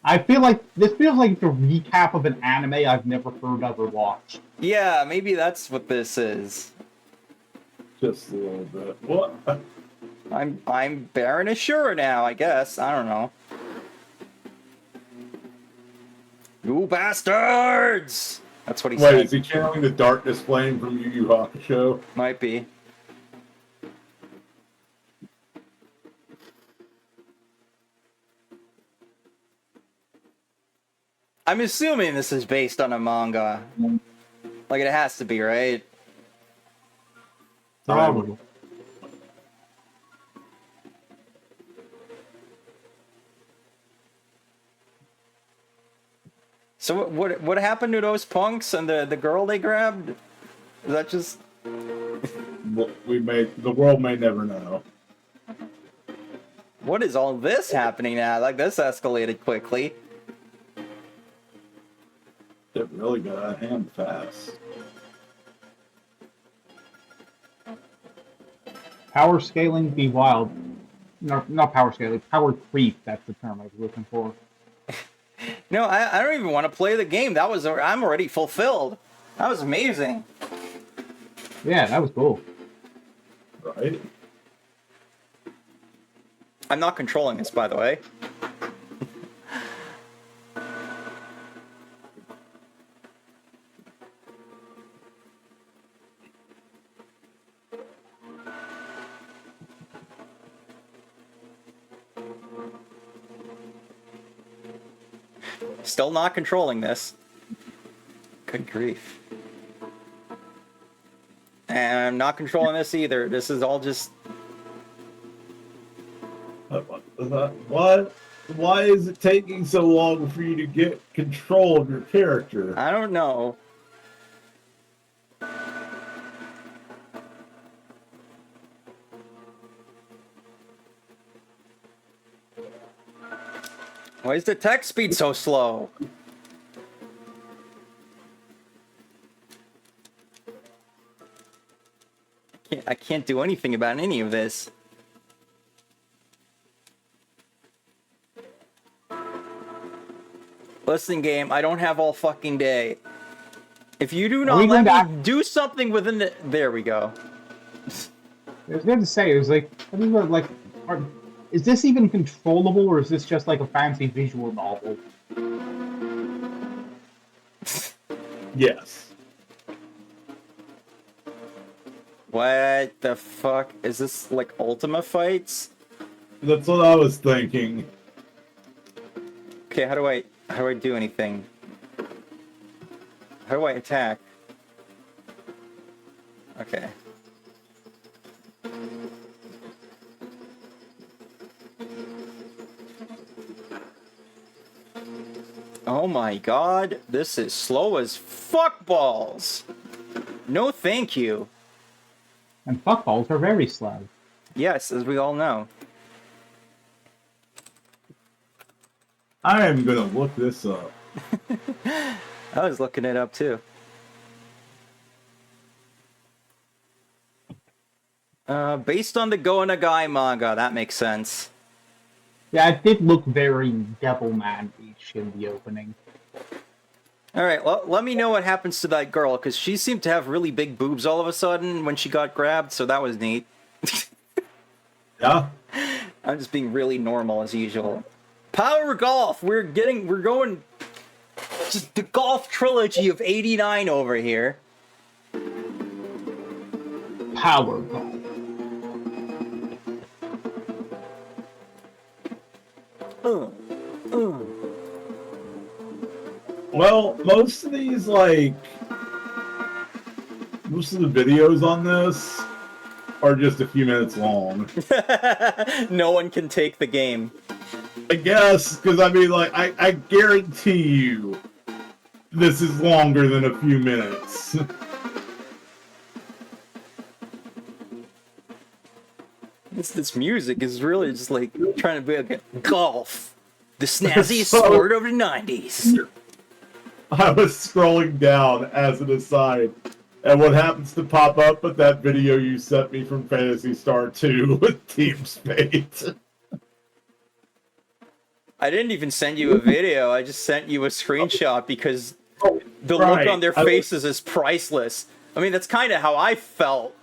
I feel like this feels like the recap of an anime I've never heard of or watched. Yeah, maybe that's what this is. Just a little bit. What? I'm Baron Ashura now, I guess. I don't know. You bastards! That's what he said. Wait, is he channeling the darkness flame from Yu Yu Hakusho? Might be. I'm assuming this is based on a manga. Like, it has to be, right? Probably. So what happened to those punks and the girl they grabbed? Is that just... The world may never know. What is all this happening now? Like, this escalated quickly. It really got out of hand fast. Power scaling be wild. No, not power scaling. Power creep. That's the term I was looking for. No, I don't even want to play the game. I'm already fulfilled. That was amazing. Yeah, that was cool. Right? I'm not controlling this, by the way. Still not controlling this. Good grief. And I'm not controlling this either. This is all just... What? Why is it taking so long for you to get control of your character? I don't know. Why is the text speed so slow? I can't do anything about any of this. Listen, game, I don't have all fucking day. If you do not let me do something within the... There we go. I was going to say, it was like, I don't know, like, is this even controllable, or is this just like a fancy visual novel? Yes. What the fuck? Is this like Ultima fights? That's what I was thinking. Okay, how do I do anything? How do I attack? Okay. Oh my god, this is slow as fuck balls. No thank you. And fuckballs are very slow. Yes, as we all know. I am gonna look this up. I was looking it up too. Based on the Go Nagai manga, that makes sense. Yeah, it did look very Devilman-ish in the opening. Alright, well, let me know what happens to that girl, because she seemed to have really big boobs all of a sudden when she got grabbed, so that was neat. Yeah? I'm just being really normal as usual. Power Golf! We're going... Just the golf trilogy of 89 over here. Power Golf. Well, most of the videos on this are just a few minutes long. No one can take the game. I guess, because I mean, like, I guarantee you this is longer than a few minutes. This music is really just like trying to be like golf. The snazziest sport of the 90s. I was scrolling down as an aside, and what happens to pop up with that video you sent me from Phantasy Star 2 with Team Spade. I didn't even send you a video, I just sent you a screenshot because the look on their faces is priceless. I mean, that's kind of how I felt.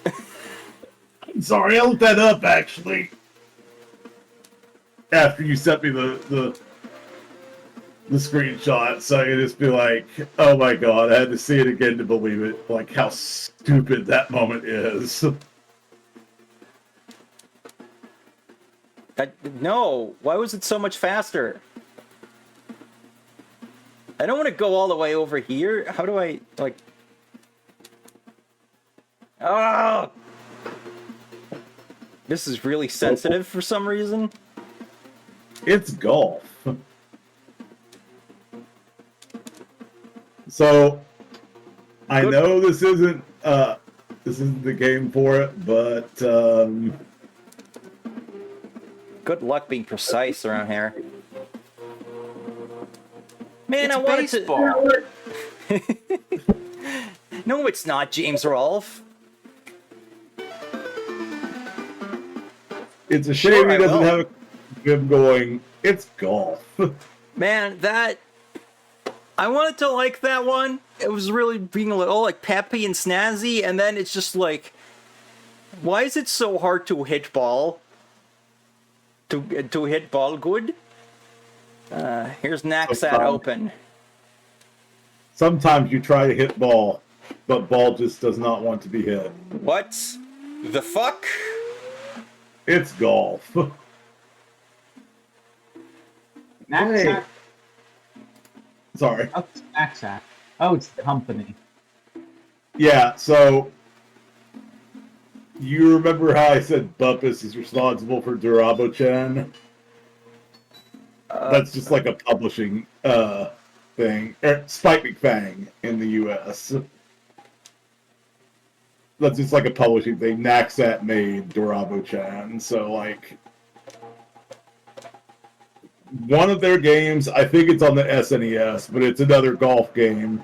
I'm sorry, I looked that up, actually. After you sent me the screenshot, so I could just be like, oh my god, I had to see it again to believe it, like how stupid that moment is. No, why was it so much faster? I don't want to go all the way over here. How do I, like... Oh! This is really sensitive for some reason. It's golf. So, I know this isn't the game for it, but good luck being precise around here. Man, I wanted to... No, it's not, James Rolfe. It's a shame he doesn't have him going, it's golf. Man, that... I wanted to like that one. It was really being a little like peppy and snazzy, and then it's just like, why is it so hard to hit ball? To hit ball good? Here's Naxat Open. Sometimes you try to hit ball, but ball just does not want to be hit. What the fuck? It's golf. Naxat. Sorry. What's Naxat? Oh, it's the company. Yeah, so you remember how I said Bumpus is responsible for Durabo-chan? That's just like a publishing thing. Spike McFang in the US. That's just like a publishing thing. Naxat made Durabo-chan, so like one of their games, I think it's on the SNES, but it's another golf game.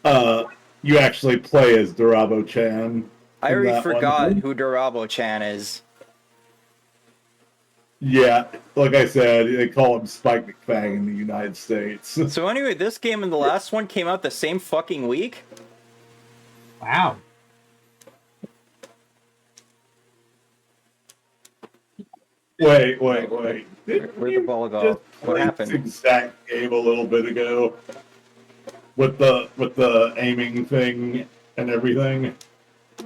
You actually play as Durabo-chan. I already forgot who Durabo-chan is. Yeah, like I said, they call him Spike McFang in the United States. So anyway, this game and the last one came out the same fucking week? Wow. Wait. Where'd the ball go? Just What played happened? This exact game a little bit ago with the aiming thing and everything.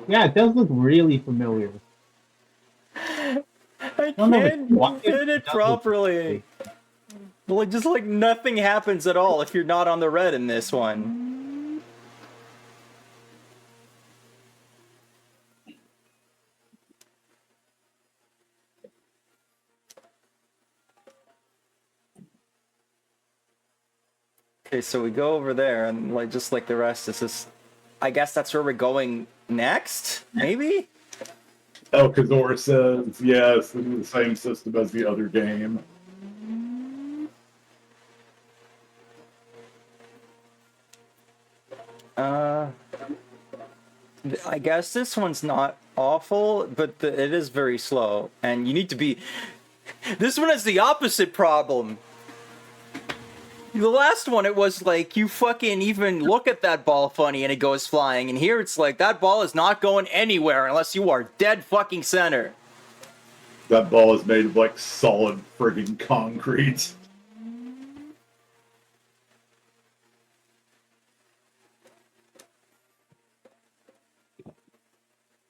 Yeah, it does look really familiar. I don't know if can't it's hit it properly. Well, just like nothing happens at all if you're not on the red in this one. Okay, so we go over there and like just like the rest, this is, I guess that's where we're going next, maybe? Elkazor says, yes, this is the same system as the other game. I guess this one's not awful, but it is very slow, and you need to be... This one has the opposite problem. The last one, it was like, you fucking even look at that ball funny and it goes flying, and here it's like, that ball is not going anywhere unless you are dead fucking center. That ball is made of like solid friggin' concrete.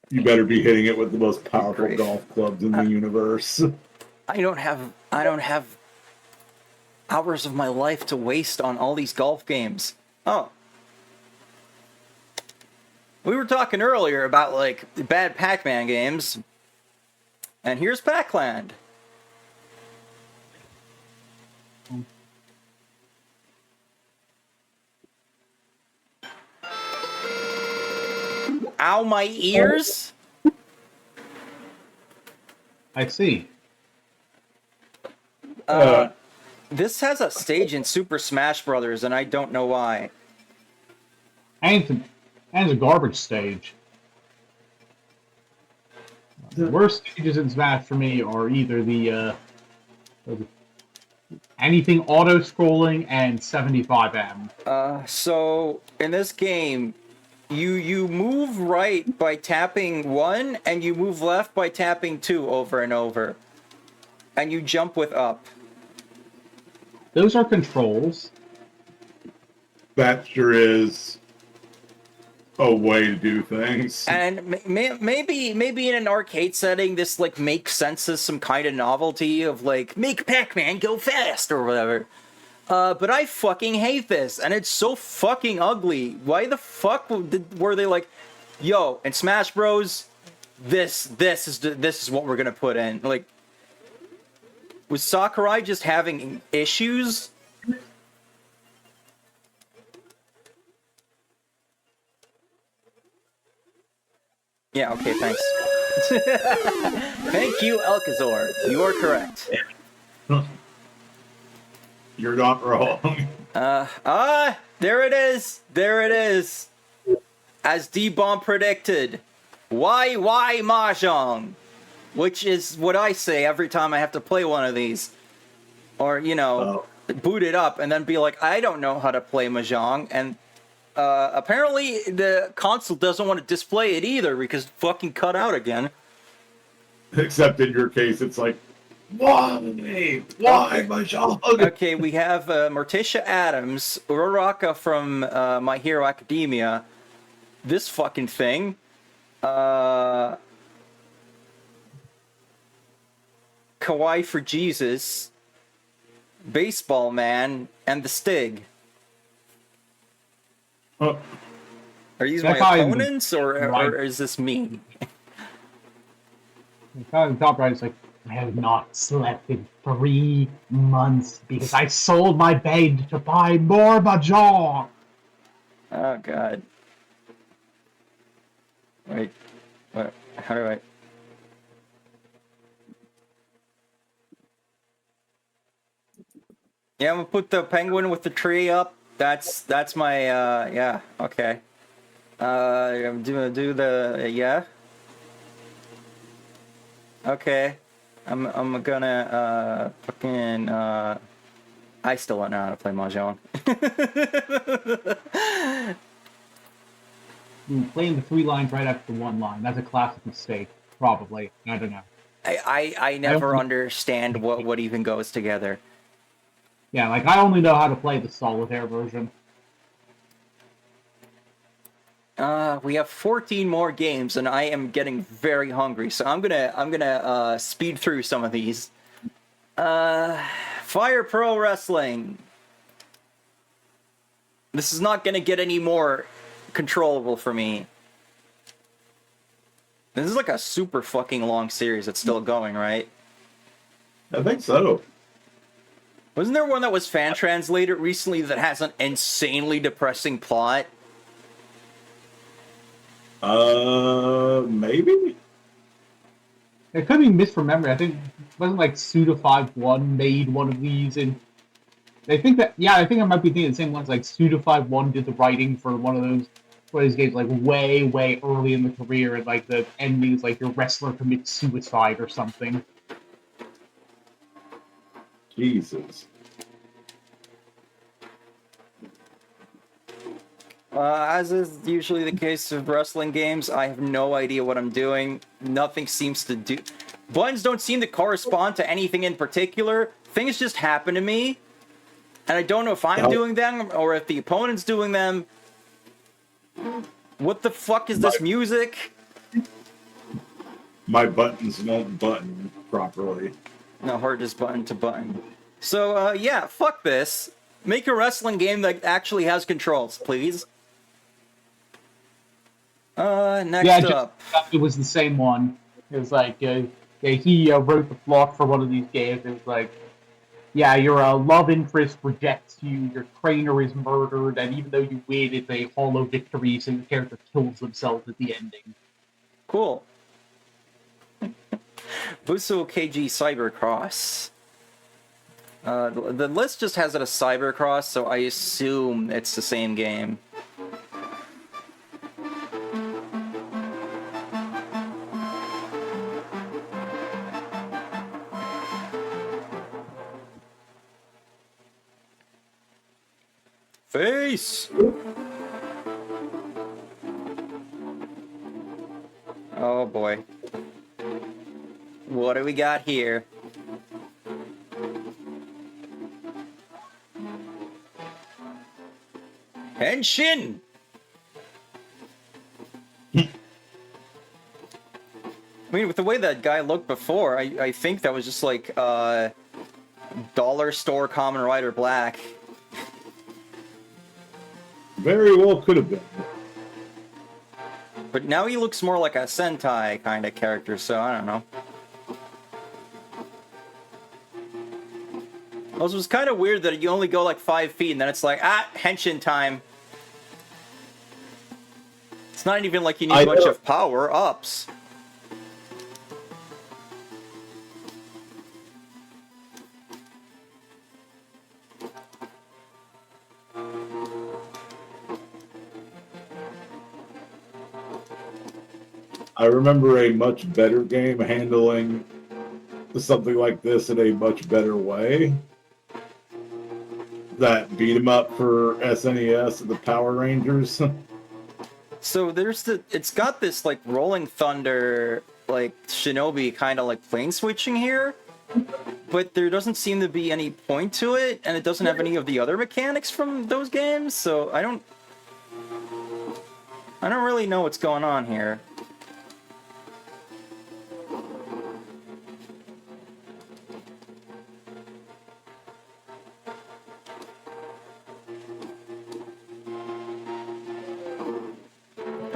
You better be hitting it with the most powerful golf clubs in the universe. I don't have hours of my life to waste on all these golf games. Oh. We were talking earlier about, like, bad Pac-Man games. And here's Pac-Land. Ow, my ears? I see. This has a stage in Super Smash Brothers, and I don't know why. And it's a garbage stage. The worst stages in Smash for me are either the anything auto-scrolling and 75M. So in this game, you move right by tapping 1, and you move left by tapping 2 over and over. And you jump with up. Those are controls. That sure is a way to do things. And maybe in an arcade setting, this like makes sense as some kind of novelty of like, make Pac-Man go fast or whatever. But I fucking hate this, and it's so fucking ugly. Why the fuck were they like, yo, in Smash Bros, this is what we're gonna put in? Like, was Sakurai just having issues? Yeah, okay, thanks. Thank you, Elkazor. You are correct. You're not wrong. There it is. There it is. As D-Bomb predicted. Wai Wai Mahjong. Which is what I say every time I have to play one of these. Or, you know, boot it up, and then be like, I don't know how to play Mahjong, and apparently the console doesn't want to display it either because fucking cut out again. Except in your case, it's like, why Mahjong? Okay, we have Morticia Adams, Uraraka from My Hero Academia, this fucking thing, Kawaii for Jesus, Baseball Man, and the Stig. Are these my opponents, or is this me? The top right is like, I have not slept in 3 months because I sold my bed to buy more Mahjong. Oh god. Wait. What? How do I? Yeah, I'm gonna put the penguin with the tree up. That's my yeah, okay. I'm gonna do the yeah. Okay. I'm gonna fucking I still don't know how to play Mahjong. Playing the 3 lines right after the 1 line. That's a classic mistake, probably. I don't know. I never understand what even goes together. Yeah, like I only know how to play the solitaire version. We have 14 more games, and I am getting very hungry. So I'm gonna speed through some of these. Fire Pro Wrestling. This is not gonna get any more controllable for me. This is like a super fucking long series that's still going, right? I think so. Wasn't there one that was fan translated recently that has an insanely depressing plot? Maybe? It could be misremembered. I think wasn't like Suda 5-1 made one of these, and I think that I might be thinking the same ones. Like Suda 5-1 did the writing for one of those games like way early in the career, and like the ending is like your wrestler commits suicide or something. Jesus. As is usually the case of wrestling games, I have no idea what I'm doing. Nothing seems to do... Buttons don't seem to correspond to anything in particular. Things just happen to me. And I don't know if I'm doing them or if the opponent's doing them. What the fuck is this music? My buttons won't button properly. No, hard as button to button. So, yeah, fuck this. Make a wrestling game that actually has controls, please. Next up. It was the same one. It was like, he wrote the plot for one of these games. It was like, yeah, your love interest rejects you, your trainer is murdered, and even though you win, it's a hollow victory, so your character kills themselves at the ending. Cool. Buso KG Cybercross. The list just has it as Cybercross, so I assume it's the same game. Face! Oh boy. What do we got here? Henshin! I mean, with the way that guy looked before, I think that was just like, Dollar Store Kamen Rider Black. Very well could have been. But now he looks more like a Sentai kind of character, so I don't know. Also, it was kind of weird that you only go like 5 feet and then it's like, henshin time. It's not even like you need a bunch of power-ups. I remember a much better game handling something like this in a much better way. that beat 'em up for SNES, the Power Rangers. So it's got this like Rolling Thunder, like Shinobi kind of like plane switching here, but there doesn't seem to be any point to it, and it doesn't have any of the other mechanics from those games, so I don't really know what's going on here.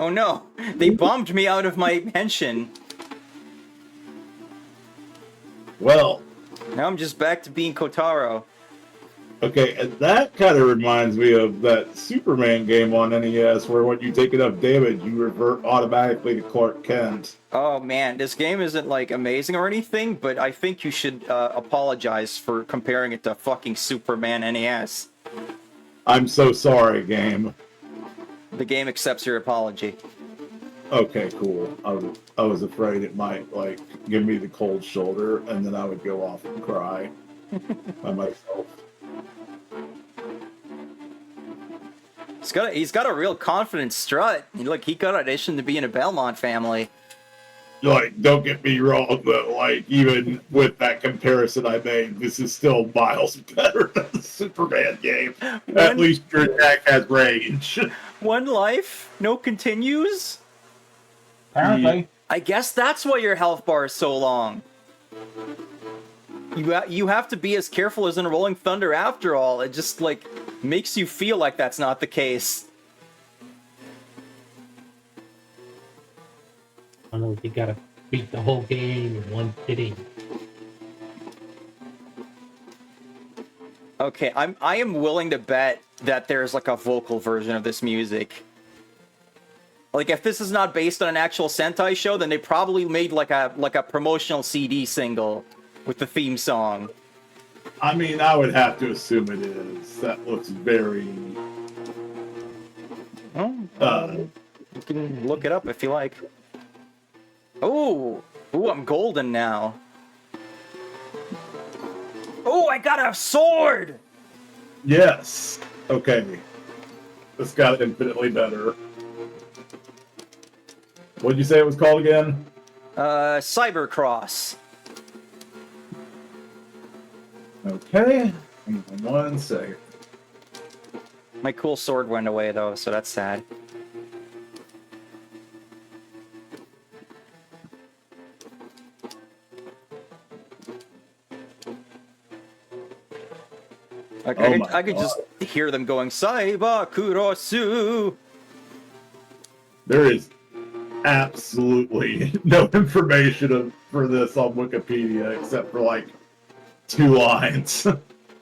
Oh no, they bombed me out of my pension. Well, Now I'm just back to being Kotaro. okay, and that kind of reminds me of that Superman game on NES, where when you take enough damage, you revert automatically to Clark Kent. Oh man, this game isn't like amazing or anything, but I think you should apologize for comparing it to fucking Superman NES. I'm so sorry, game. The game accepts your apology. Okay, cool. I was afraid it might, like, give me the cold shoulder, and then I would go off and cry by myself. He's got a real confident strut. Look, he got auditioned to be in a Belmont family. Like, don't get me wrong, but, like, even with that comparison I made, this is still miles better than the Superman game. At least your attack has range. One life, no continues? Apparently. I guess that's why your health bar is so long. You have to be as careful as in Rolling Thunder after all. It just, like, makes you feel like that's not the case. I don't know if you gotta beat the whole game in one sitting. Okay, I am willing to bet that there's like a vocal version of this music. Like, if this is not based on an actual Sentai show, then they probably made like a promotional CD single with the theme song. I mean, I would have to assume it is. That looks very... Oh, you can look it up if you like. Ooh, I'm golden now. Oh, I got a sword! Yes. Okay. This got infinitely better. What'd you say it was called again? Cybercross. Okay. Hang on 1 second. My cool sword went away though, so that's sad. Like, I could just hear them going, Saiba Kurosu! There is absolutely no information for this on Wikipedia except for like 2 lines.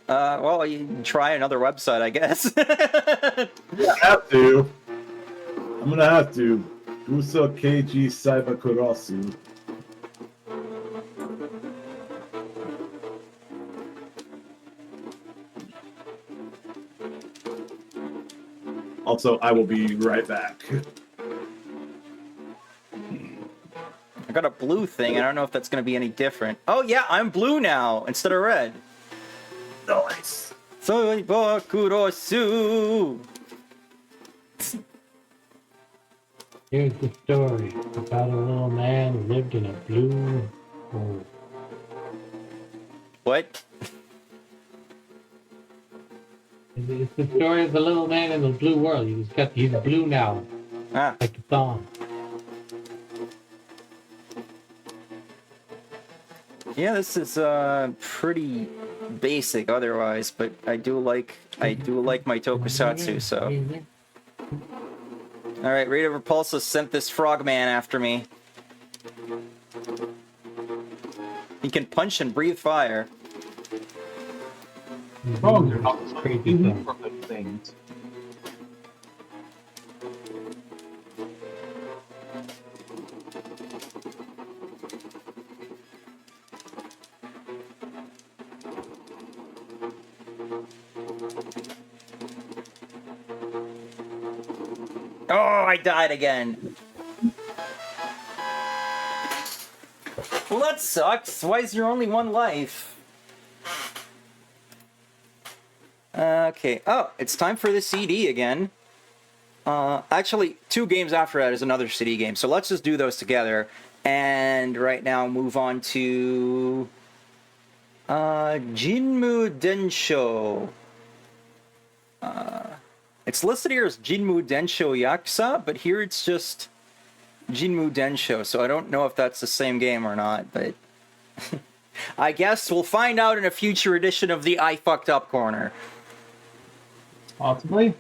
Well, you can try another website, I guess. I have to. I'm gonna have to. Uso Keiji Saiba Kurosu. Also, I will be right back. I got a blue thing. I don't know if that's going to be any different. Oh, yeah, I'm blue now instead of red. Nice. Saiba Kurosu! Here's the story about a little man who lived in a blue hole. What? It's the story of the little man in the blue world. He's blue now, Ah. like the song. Yeah, this is pretty basic otherwise, but I do like my tokusatsu, so. Alright, Rita Repulsa sent this frogman after me. He can punch and breathe fire. Frogs are not Crazy even stuff. for good things. Oh, I died again. Well, that sucks. Why is there only 1 life? Okay. Oh, it's time for the CD again. Actually, 2 games after that is another CD game. So let's just do those together. And right now, move on to Jinmu Denshō. It's listed here as Jinmu Denshō Yaksa, but here it's just Jinmu Denshō. So I don't know if that's the same game or not, but I guess we'll find out in a future edition of the I Fucked Up Corner. Possibly.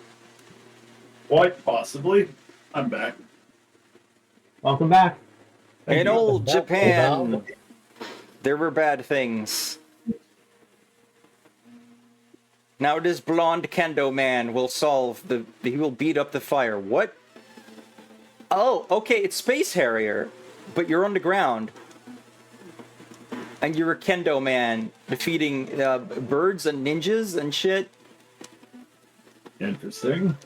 Quite possibly. I'm back. Welcome back. In old Japan, there were bad things. Now this blonde kendo man will he will beat up the fire. What? Oh, okay, it's Space Harrier, but you're underground. And you're a kendo man defeating birds and ninjas and shit. Interesting.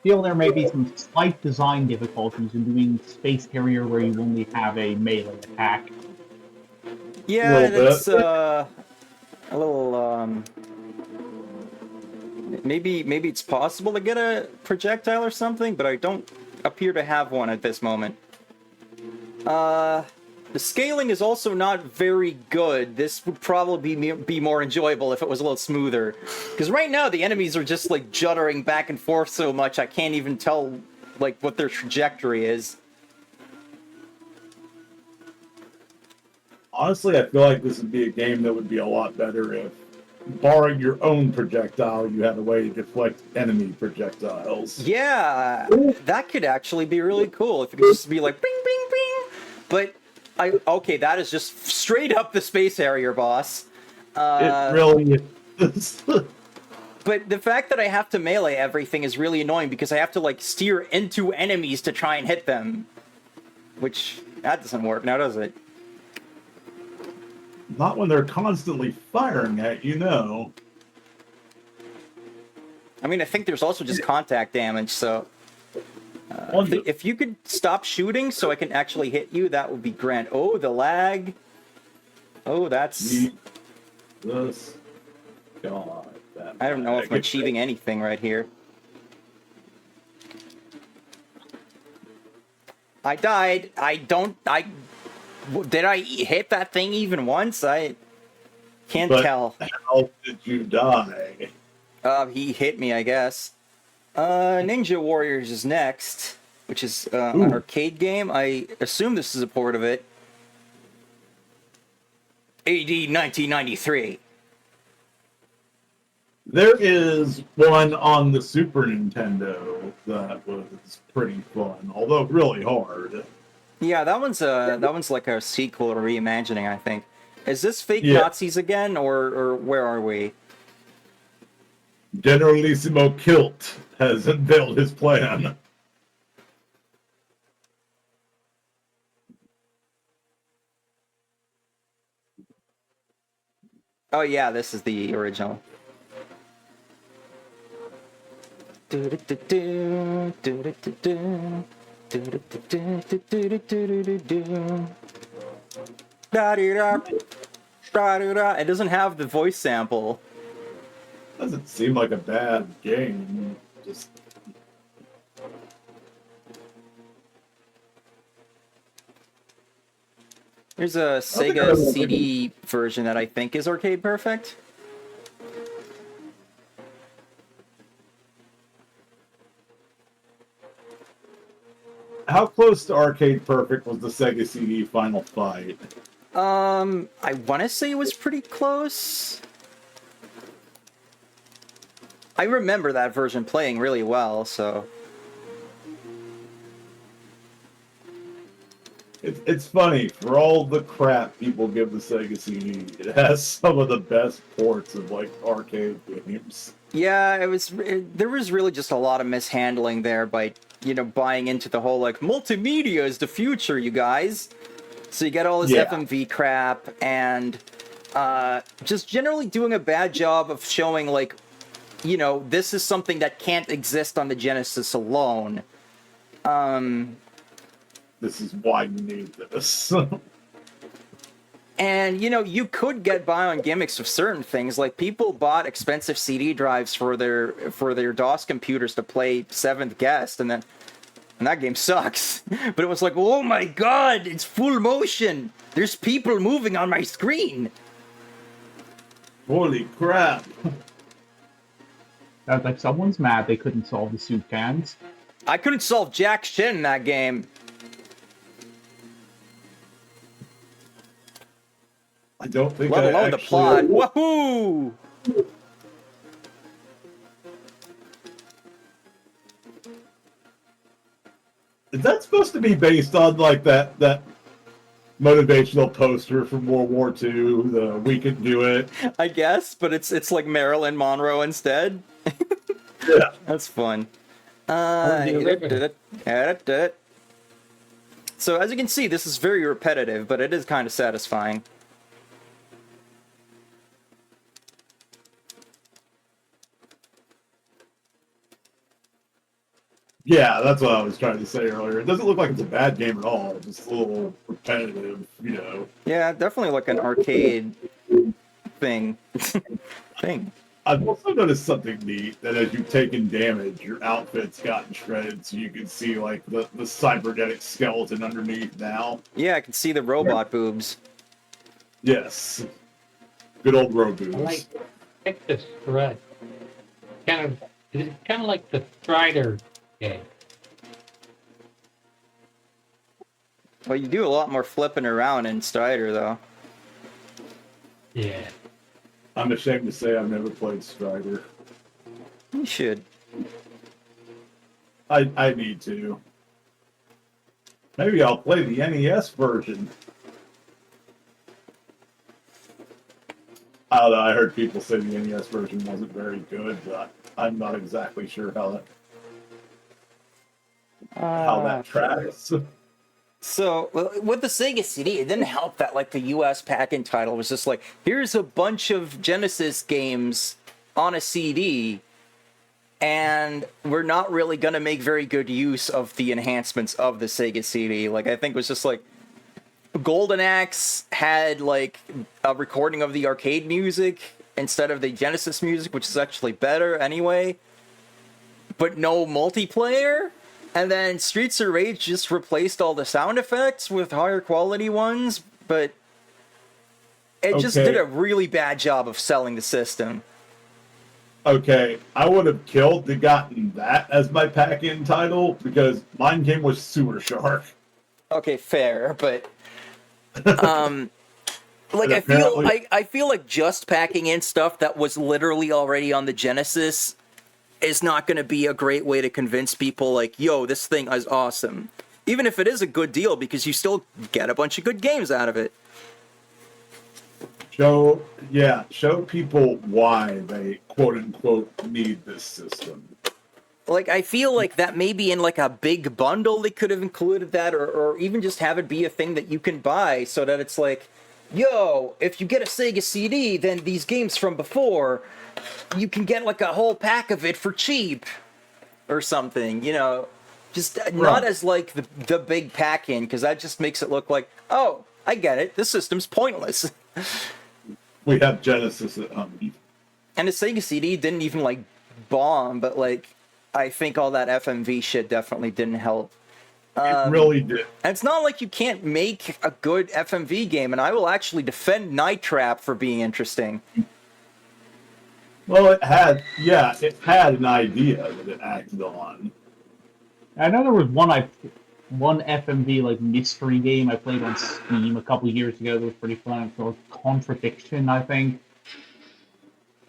Feel there may be some slight design difficulties in doing Space Harrier where you only have a melee attack. Yeah, that's a little maybe it's possible to get a projectile or something, but I don't appear to have one at this moment. The scaling is also not very good. This would probably be more enjoyable if it was a little smoother. Because right now the enemies are just like juddering back and forth so much I can't even tell like what their trajectory is. Honestly, I feel like this would be a game that would be a lot better if, barring your own projectile, you had a way to deflect enemy projectiles. Yeah, that could actually be really cool if it could just be like bing bing bing. But okay, that is just straight up the Space Harrier boss. It really is. But the fact that I have to melee everything is really annoying because I have to like steer into enemies to try and hit them. Which, that doesn't work now, does it? Not when they're constantly firing at you, no. I mean, I think there's also just contact damage, so... if you could stop shooting so I can actually hit you, that would be grand. Oh, the lag. Oh, that's... This. God. I don't know if I'm achieving anything right here. I died. Did I hit that thing even once? I can't tell. How did you die? He hit me, I guess. Ninja Warriors is next, which is an arcade game. I assume this is a port of it. AD 1993. There is one on the Super Nintendo that was pretty fun, although really hard. Yeah, that one's like a sequel or reimagining, I think. Is this fake Yeah. Nazis again, or where are we? Generalissimo Kilt has unveiled his plan. Oh yeah, this is the original. It doesn't have the voice sample. Doesn't seem like a bad game. Just There's a Sega CD version that I think is arcade perfect. how close to arcade perfect was the Sega CD Final Fight? I want to say it was pretty close. I remember that version playing really well, so... It's funny, for all the crap people give the Sega CD, it has some of the best ports of, like, arcade games. Yeah, there was really just a lot of mishandling there by, you know, buying into the whole, like, multimedia is the future, you guys. So you get all this FMV crap, and just generally doing a bad job of showing, like, you know, this is something that can't exist on the Genesis alone. This is why you need this. And, you could get by on gimmicks with certain things. Like, people bought expensive CD drives for their DOS computers to play Seventh Guest, and that game sucks. But it was like, oh my god, it's full motion! There's people moving on my screen! Holy crap! I was like, someone's mad they couldn't solve the soup cans. I couldn't solve jack shit in that game. I don't think Let I alone the actually... plot. Woohoo! Is that supposed to be based on like that motivational poster from World War II, the "We Can Do It"? I guess, but it's like Marilyn Monroe instead. Yeah. That's fun. Or do it. So as you can see, this is very repetitive, but it is kind of satisfying. Yeah, that's what I was trying to say earlier. It doesn't look like it's a bad game at all. It's just a little repetitive, Yeah, definitely like an arcade thing. I've also noticed something neat, that as you've taken damage, your outfit's gotten shredded, so you can see like the cybernetic skeleton underneath now. Yeah, I can see the robot boobs. Yes. Good old Roboos. I like this thread. It's kind of like the Strider game. Well, you do a lot more flipping around in Strider, though. Yeah. I'm ashamed to say I've never played Strider. You should. I need to. Maybe I'll play the NES version. I don't know, I heard people say the NES version wasn't very good, but I'm not exactly sure how that tracks. So, with the Sega CD, it didn't help that, like, the US pack-in title was just like, here's a bunch of Genesis games on a CD, and we're not really going to make very good use of the enhancements of the Sega CD. Like, I think it was just like, Golden Axe had, like, a recording of the arcade music instead of the Genesis music, which is actually better anyway, but no multiplayer. And then Streets of Rage just replaced all the sound effects with higher quality ones, but it just did a really bad job of selling the system. Okay, I would have gotten that as my pack-in title, because mine came with Sewer Shark. Okay, fair, but like I feel like just packing in stuff that was literally already on the Genesis is not going to be a great way to convince people like, yo, this thing is awesome. Even if it is a good deal, because you still get a bunch of good games out of it. Show people why they quote-unquote need this system. Like, I feel like that maybe in like a big bundle they could have included that, or even just have it be a thing that you can buy so that it's like, yo, if you get a Sega CD, then these games from before, you can get like a whole pack of it for cheap or something, just not as like the big pack-in, because that just makes it look like, oh, I get it, this system's pointless. We have Genesis at home. And the Sega CD didn't even like bomb, but like I think all that FMV shit definitely didn't help. It really did. And it's not like you can't make a good FMV game, and I will actually defend Night Trap for being interesting. Well, it had an idea that it acted on. I know there was one FMV like mystery game I played on Steam a couple of years ago that was pretty fun. It's called Contradiction, I think.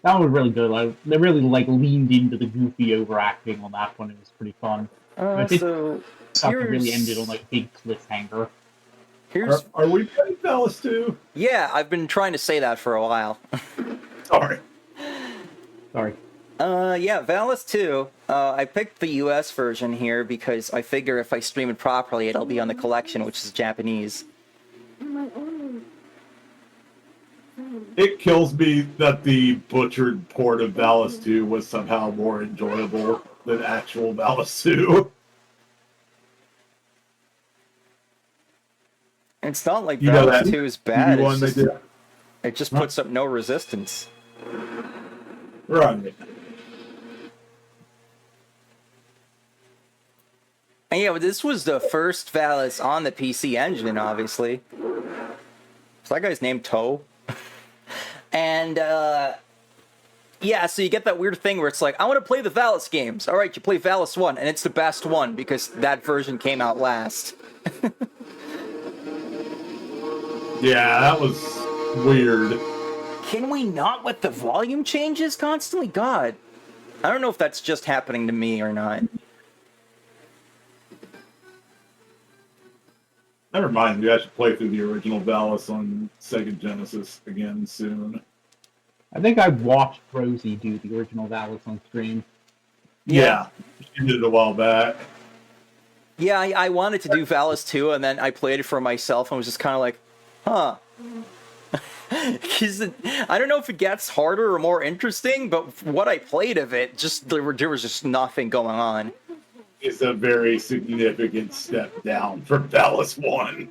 That one was really good. They really like leaned into the goofy overacting on that one. It was pretty fun. So stuff really ended on like a big cliffhanger. Are we playing Valis II? Yeah, I've been trying to say that for a while. Sorry. Yeah, Valis 2. I picked the US version here because I figure if I stream it properly, it'll be on the collection, which is Japanese. It kills me that the butchered port of Valis 2 was somehow more enjoyable than actual Valis 2. And it's not like You know Valis that 2 is bad. one they did. It just puts up no resistance. Right. And yeah, but this was the first Valis on the PC Engine, obviously. So that guy's named Toe. And, yeah, so you get that weird thing where it's like, I want to play the Valis games. All right, you play Valis 1, and it's the best one because that version came out last. Yeah, that was weird. Can we not with the volume changes constantly? God. I don't know if that's just happening to me or not. Never mind, we should play through the original Valis on Sega Genesis again soon. I think I watched Rosie do the original Valis on stream. Yeah, she did it a while back. Yeah, I wanted to do Valis 2, and then I played it for myself and was just kind of like, huh. I don't know if it gets harder or more interesting, but what I played of it, just there was just nothing going on. It's a very significant step down from Valis 1.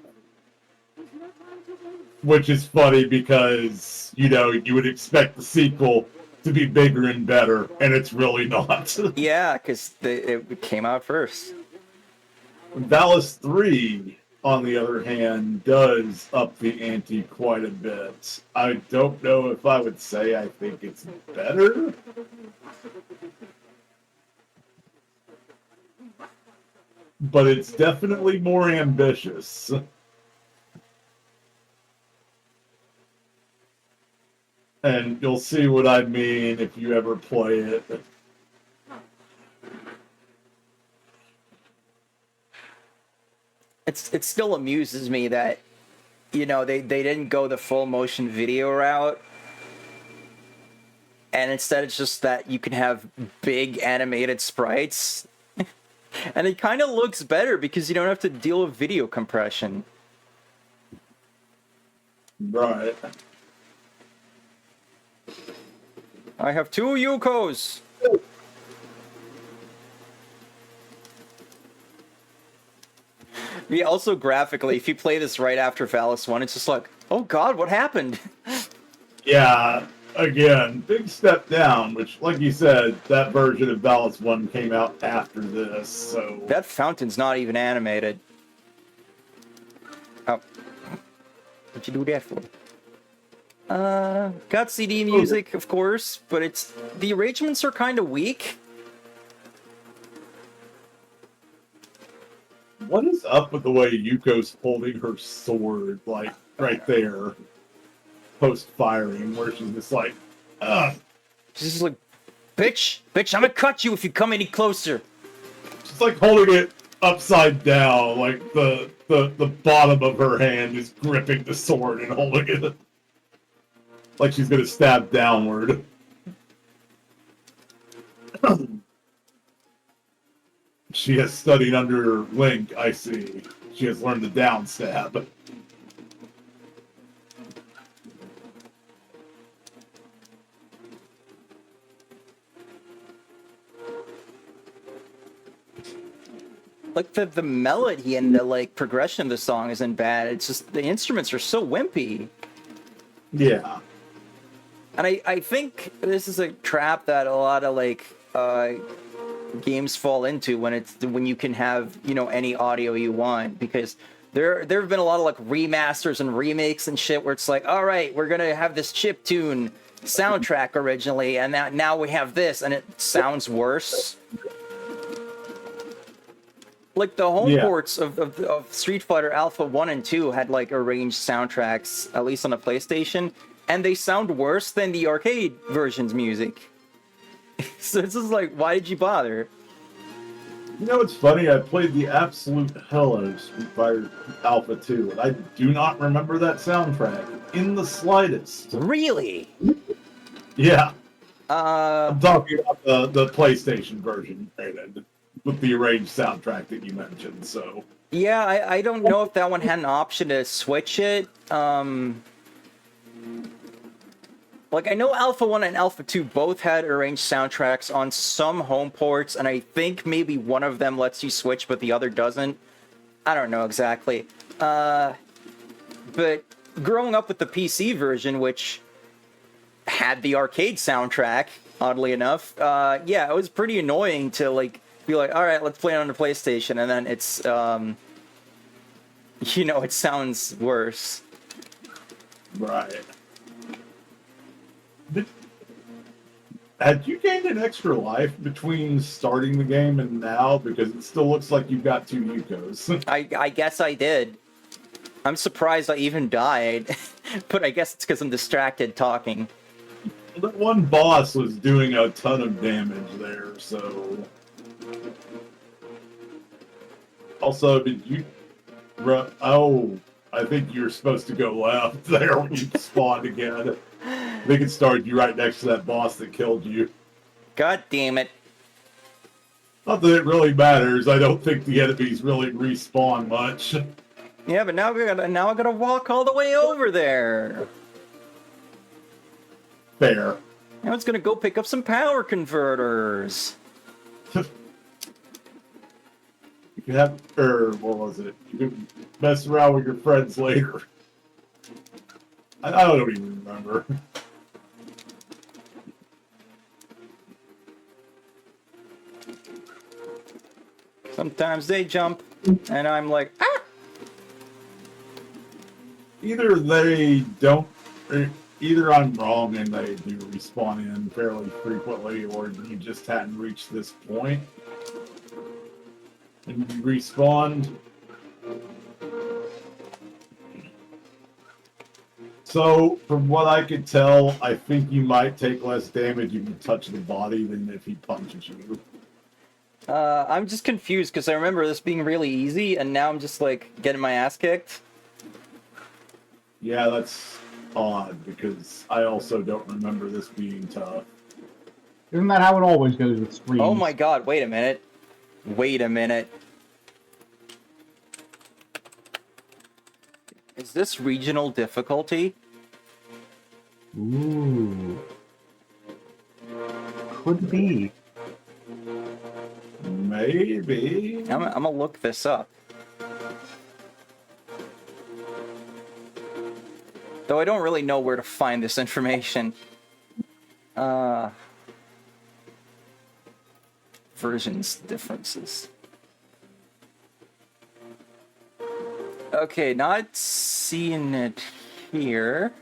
Which is funny because, you know, you would expect the sequel to be bigger and better, and it's really not. Yeah, because it came out first. Valis 3, on the other hand, does up the ante quite a bit. I don't know if I would say I think it's better. But it's definitely more ambitious. And you'll see what I mean if you ever play it. It still amuses me that, you know, they didn't go the full motion video route. And instead it's just that you can have big animated sprites. And it kind of looks better because you don't have to deal with video compression. Right. I have 2 Yukos. Yeah, also graphically, if you play this right after Valis 1, it's just like, oh god, what happened? Yeah, again, big step down, which, like you said, that version of Valis 1 came out after this, so... That fountain's not even animated. Oh. What'd you do that for? Got CD music, of course, but the arrangements are kind of weak. What is up with the way Yuko's holding her sword, like, right there, post-firing, where she's just like, ugh. She's just like, bitch, I'm gonna cut you if you come any closer. She's like holding it upside down, like the bottom of her hand is gripping the sword and holding it. Like she's gonna stab downward. She has studied under Link, I see. She has learned the down stab. Like the melody and the like progression of the song isn't bad. It's just the instruments are so wimpy. Yeah. And I think this is a trap that a lot of like games fall into when you can have, you know, any audio you want, because there have been a lot of like remasters and remakes and shit where it's like, all right, we're gonna have this chiptune soundtrack originally, and now we have this, and it sounds worse. Like the home ports of Street Fighter Alpha 1 and 2 had like arranged soundtracks, at least on the PlayStation, and they sound worse than the arcade version's music. So it's just like, why did you bother? You know, it's funny, I played the absolute hell out of Street Fighter Alpha 2, and I do not remember that soundtrack in the slightest. Really? Yeah. I'm talking about the PlayStation version, Raymond, with the arranged soundtrack that you mentioned, so... Yeah, I don't know if that one had an option to switch it. Like, I know Alpha 1 and Alpha 2 both had arranged soundtracks on some home ports, and I think maybe one of them lets you switch, but the other doesn't. I don't know exactly. But growing up with the PC version, which had the arcade soundtrack, oddly enough, yeah, it was pretty annoying to like be like, all right, let's play it on the PlayStation, and then it's, you know, it sounds worse. Right. But had you gained an extra life between starting the game and now? Because it still looks like you've got 2 Yukos. I guess I did. I'm surprised I even died, but I guess it's because I'm distracted talking. That one boss was doing a ton of damage there, so... Also, did you... Oh, I think you're supposed to go left there when you spawned again. I think it started you right next to that boss that killed you. God damn it. Not that it really matters. I don't think the enemies really respawn much. Yeah, but now I gotta walk all the way over there. Fair. Now it's gonna go pick up some power converters. You can have, or what was it? You can mess around with your friends later. I don't even remember. Sometimes they jump, and I'm like, ah! Either they don't, or either I'm wrong and they do respawn in fairly frequently, or you just hadn't reached this point and you respawned. So, from what I could tell, I think you might take less damage if you touch the body than if he punches you. I'm just confused because I remember this being really easy, and now I'm just like getting my ass kicked. Yeah, that's odd because I also don't remember this being tough. Isn't that how it always goes with streams? Oh my god, wait a minute. Wait a minute. Is this regional difficulty? Ooh. Could be. Maybe. I'm gonna look this up. Though I don't really know where to find this information. Versions differences. Okay, not seeing it here.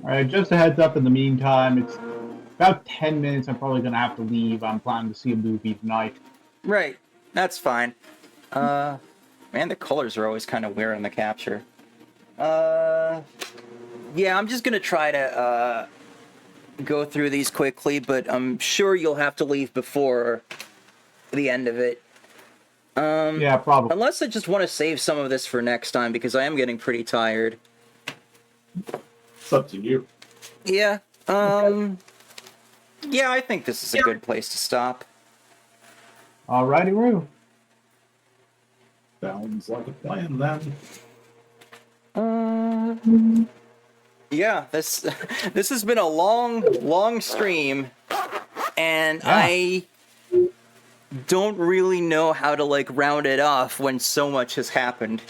Alright, just a heads up in the meantime, it's about 10 minutes. I'm probably going to have to leave. I'm planning to see a movie tonight. Right, that's fine. Man, the colors are always kind of weird in the capture. Yeah, I'm just gonna try to go through these quickly, but I'm sure you'll have to leave before the end of it. Yeah, probably. Unless I just want to save some of this for next time, because I am getting pretty tired. It's up to you. Yeah, yeah, I think this is a good place to stop. Alrighty, Roo. Sounds like a plan then. Yeah, this has been a long stream, and Yeah. I don't really know how to like round it off when so much has happened.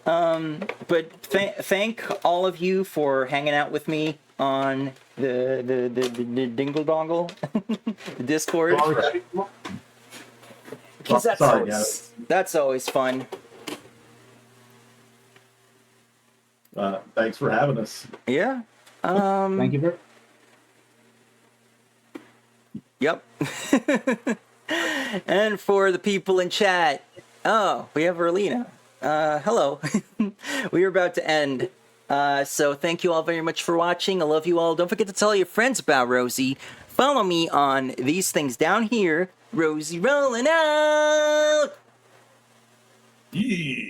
But thank all of you for hanging out with me on the dingle dongle, the Discord. Because that's always fun. Thanks for having us. Yeah. Thank you very Yep. And for the people in chat, oh, we have Erlina. Hello. We are about to end. So thank you all very much for watching. I love you all. Don't forget to tell your friends about Rosie. Follow me on these things down here. Rosie rolling out. Yeah.